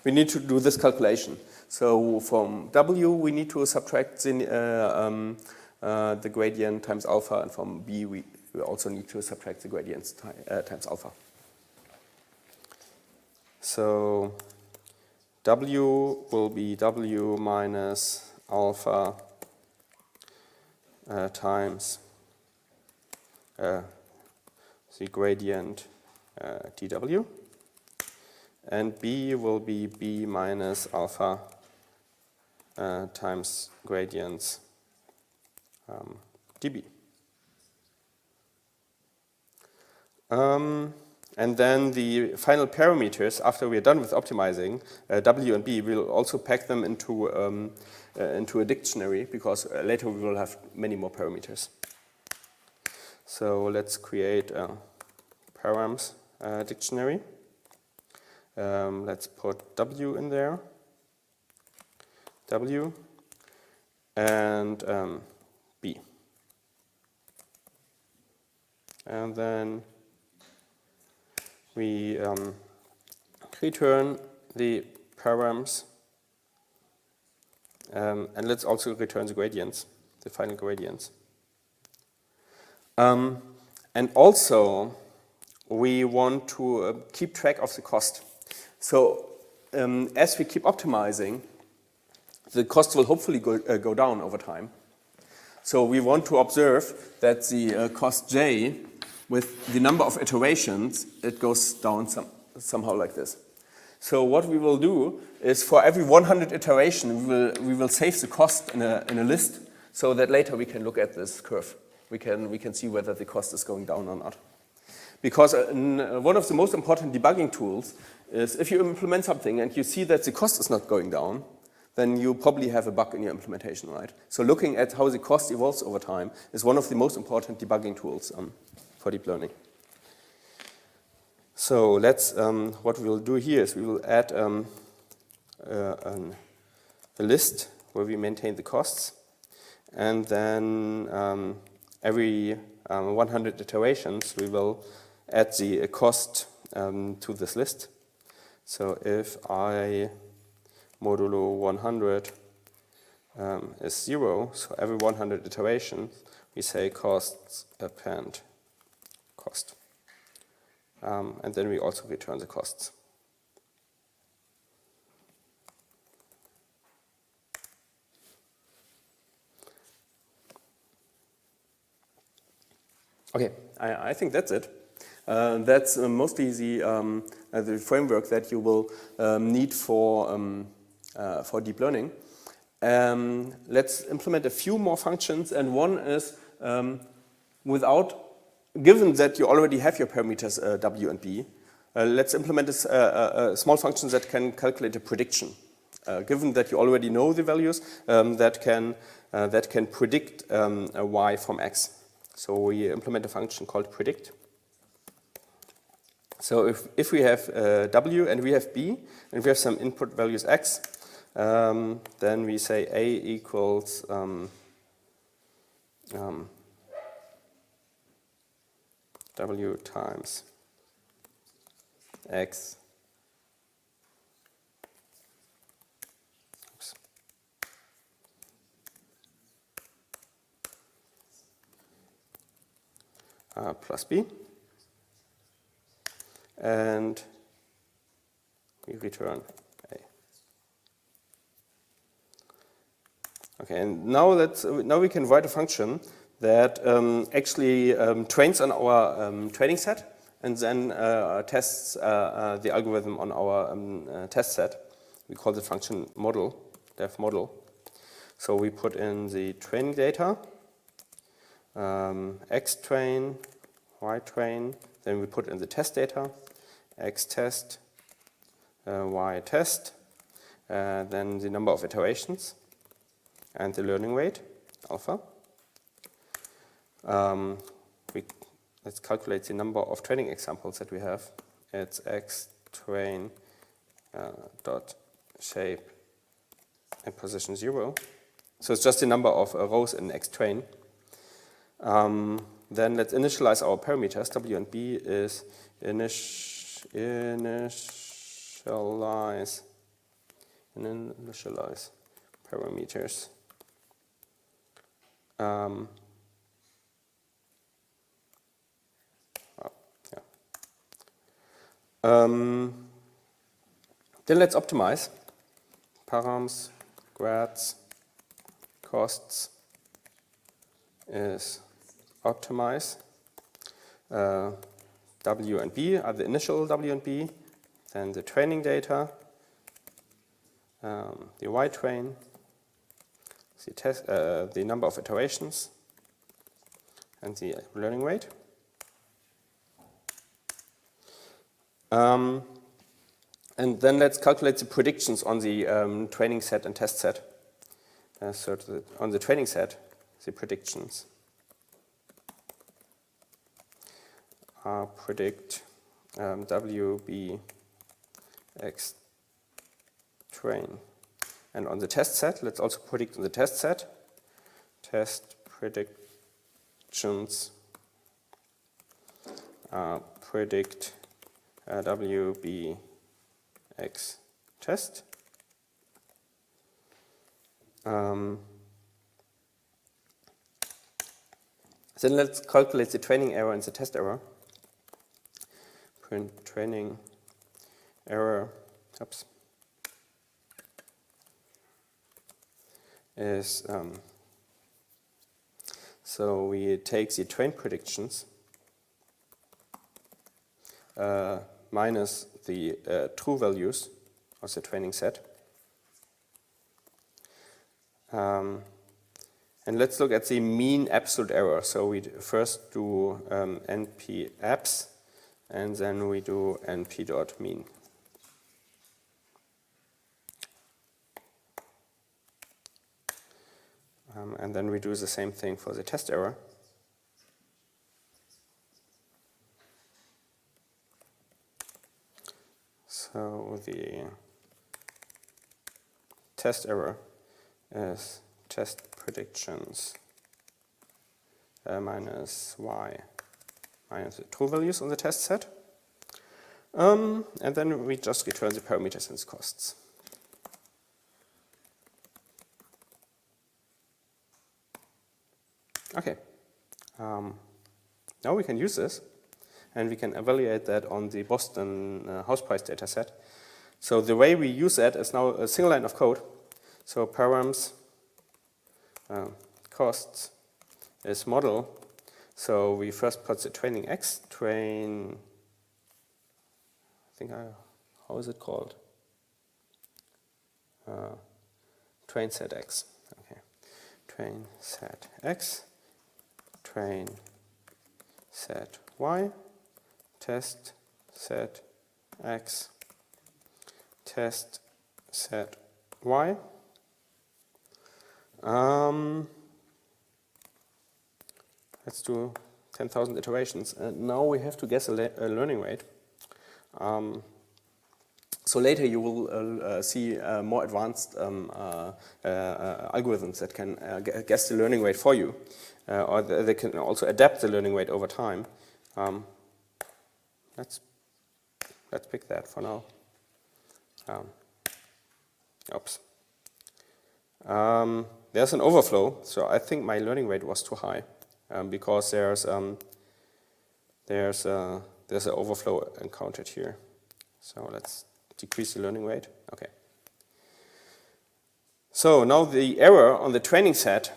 Speaker 1: do this calculation. So from W we need to subtract the gradient times alpha, and from B we also need to subtract the gradients times alpha. So W will be W minus alpha times the gradient dw, and B will be B minus alpha times gradients dB. And then the final parameters, after we are done with optimizing, W and B, we'll also pack them into a dictionary, because later we will have many more parameters. So let's create a params dictionary. Let's put W in there, W, and B. And then we return the params, and let's also return the gradients, the final gradients. And also, we want to keep track of the cost. So as we keep optimizing, the cost will hopefully go down over time. So we want to observe that the cost J, with the number of iterations, it goes down somehow like this. So what we will do is, for every 100 iteration, we will save the cost in a list, so that later we can look at this curve. We can see whether the cost is going down or not. Because one of the most important debugging tools is, if you implement something and you see that the cost is not going down, then you probably have a bug in your implementation, right? So looking at how the cost evolves over time is one of the most important debugging tools for deep learning. So let's, what we'll do here is we will add a list where we maintain the costs, and then every 100 iterations we will add the cost to this list. So if I modulo 100 is 0, so every 100 iterations, we say costs append cost. And then we also return the costs. Okay, I think that's it. That's mostly the framework that you will need for deep learning. Let's implement a few more functions, and one is given that you already have your parameters W and B, let's implement a small function that can calculate a prediction. Given that you already know the values, that can predict a y from x. So we implement a function called predict. So if we have w and we have b, and we have some input values x, then we say a equals w times x. Oops. Plus b. And we return a. Okay, and now we can write a function that actually trains on our training set and then tests the algorithm on our test set. We call the function model, def model. So we put in the training data, x train, y train, then we put in the test data, x test, y test, then the number of iterations, and the learning rate, alpha. Let's calculate the number of training examples that we have. It's x train dot shape and position 0. So it's just the number of rows in x train. Then let's initialize our parameters. W and B is initialize parameters. Then let's optimize. Params, grads, costs is optimize. W and B are the initial W and B, then the training data, the Y train, the number of iterations, and the learning rate. And then let's calculate the predictions on the training set and test set. So on the training set, the predictions are predict W, B, X train. And on the test set, let's also predict on the test set. Test predictions predict W, B, X test. Then let's calculate the training error and the test error. Print training error, is so we take the train predictions minus the true values of the training set. And let's look at the mean absolute error. So we first do np abs, and then we do np.mean. And then we do the same thing for the test error. So the test error is test predictions minus y minus the true values on the test set. And then we just return the parameters and costs. Okay. Now we can use this, and we can evaluate that on the Boston house price data set. So the way we use that is now a single line of code. So params costs is model. So we first put the training x, train, how is it called? Train set x. Okay. Train set x, train set y, test set x, test set y. Let's do 10,000 iterations. And now we have to guess a learning rate. So later you will see more advanced algorithms that can guess the learning rate for you, or they can also adapt the learning rate over time. Let's pick that for now. Oops. There's an overflow, so I think my learning rate was too high because there's an overflow encountered here. So let's decrease the learning rate. Okay. So now the error on the training set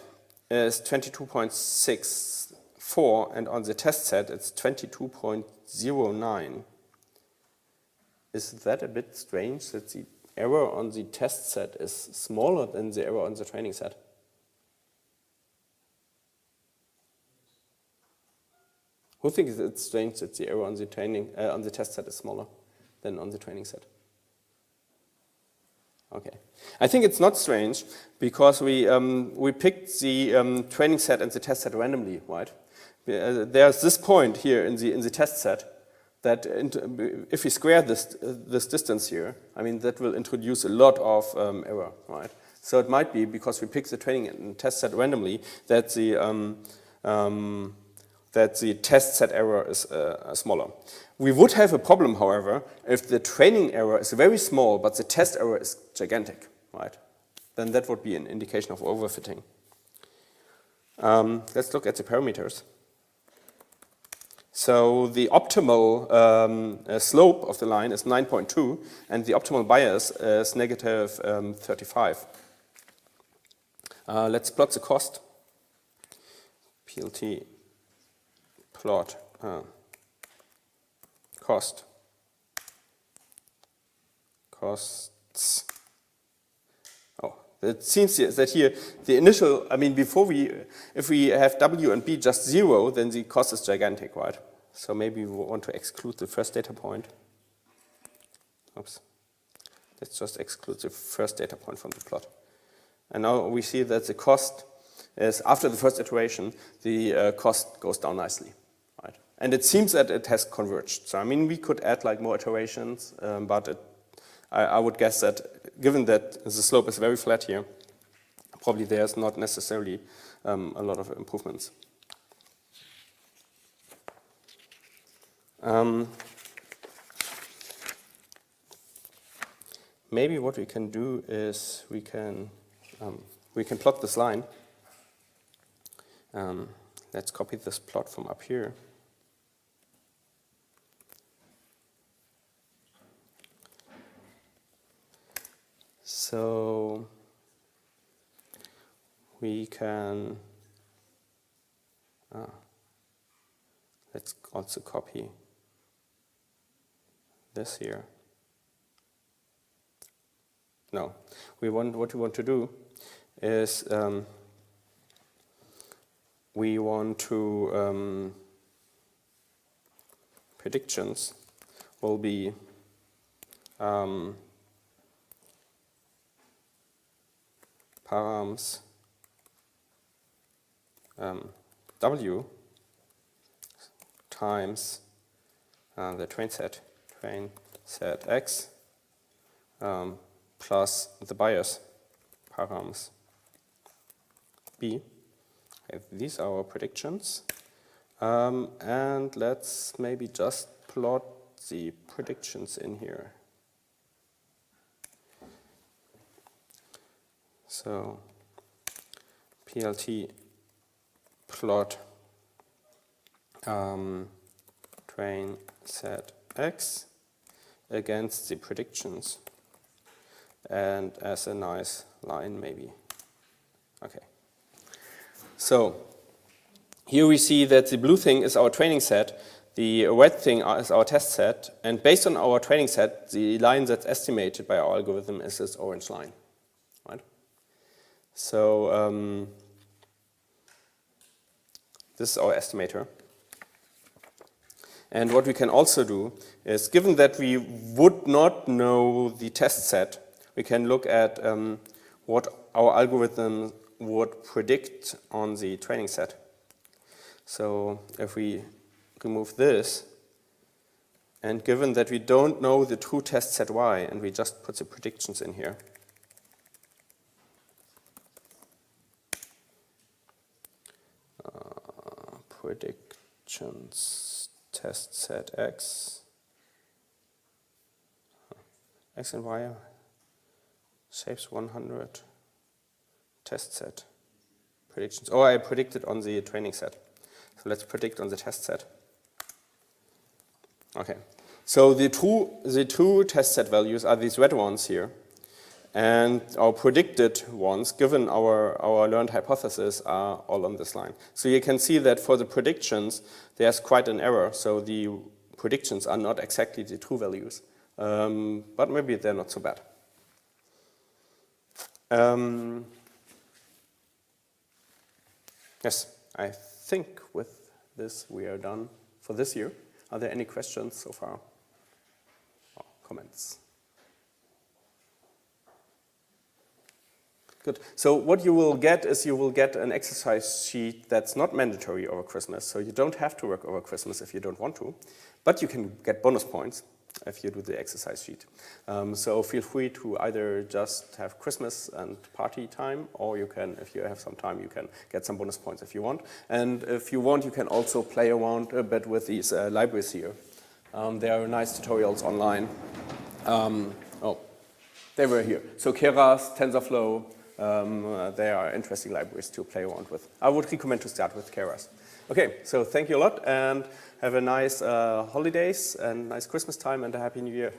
Speaker 1: is 22.64, and on the test set it's 22.09. Is that a bit strange that the error on the test set is smaller than the error on the training set? Who thinks it's strange that the error on the test set is smaller than on the training set? Okay, I think it's not strange because we picked the training set and the test set randomly, right? There's this point here in the test set that if we square this distance here, I mean that will introduce a lot of error, right? So it might be because we picked the training and test set randomly that the test set error is smaller. We would have a problem, however, if the training error is very small, but the test error is gigantic, right? Then that would be an indication of overfitting. Let's look at the parameters. So the optimal slope of the line is 9.2, and the optimal bias is negative 35. Let's plot the cost. PLT plot costs. Oh, it seems that here the initial, I mean, if we have W and B just 0, then the cost is gigantic, right? So maybe we want to exclude the first data point. Oops. Let's just exclude the first data point from the plot. And now we see that the cost is, after the first iteration, the cost goes down nicely. And it seems that it has converged. So I mean, we could add like more iterations, but I would guess that given that the slope is very flat here, probably there's not necessarily a lot of improvements. Maybe what we can do is we can plot this line. Let's copy this plot from up here. So we can, let's also copy this here. No, what we want to do is we want to predictions will be params W times the train set X plus the bias params B. Okay, these are our predictions. And let's maybe just plot the predictions in here. So PLT plot train set X against the predictions, and as a nice line maybe. Okay. So here we see that the blue thing is our training set, the red thing is our test set, and based on our training set, the line that's estimated by our algorithm is this orange line, right? So this is our estimator. And what we can also do is, given that we would not know the test set, we can look at what our algorithm would predict on the training set. So if we remove this, and given that we don't know the true test set Y, and we just put the predictions in here, predictions test set X, X and Y, shapes 100, test set, predictions. Oh, I predicted on the training set. So let's predict on the test set. Okay, so the two test set values are these red ones here, and our predicted ones, given our learned hypothesis, are all on this line. So you can see that for the predictions, there's quite an error. So the predictions are not exactly the true values, but maybe they're not so bad. Yes, I think with this we are done for this year. Are there any questions so far? Or comments? Good. So what you will get is you will get an exercise sheet that's not mandatory over Christmas. So you don't have to work over Christmas if you don't want to, but you can get bonus points if you do the exercise sheet. So feel free to either just have Christmas and party time, or you can, if you have some time, you can get some bonus points if you want. And if you want, you can also play around a bit with these libraries here. There are nice tutorials online. Oh, they were here. So Keras, TensorFlow, they are interesting libraries to play around with. I would recommend to start with Keras. Okay, so thank you a lot, and have a nice holidays and nice Christmas time and a Happy New Year.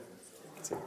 Speaker 1: See you.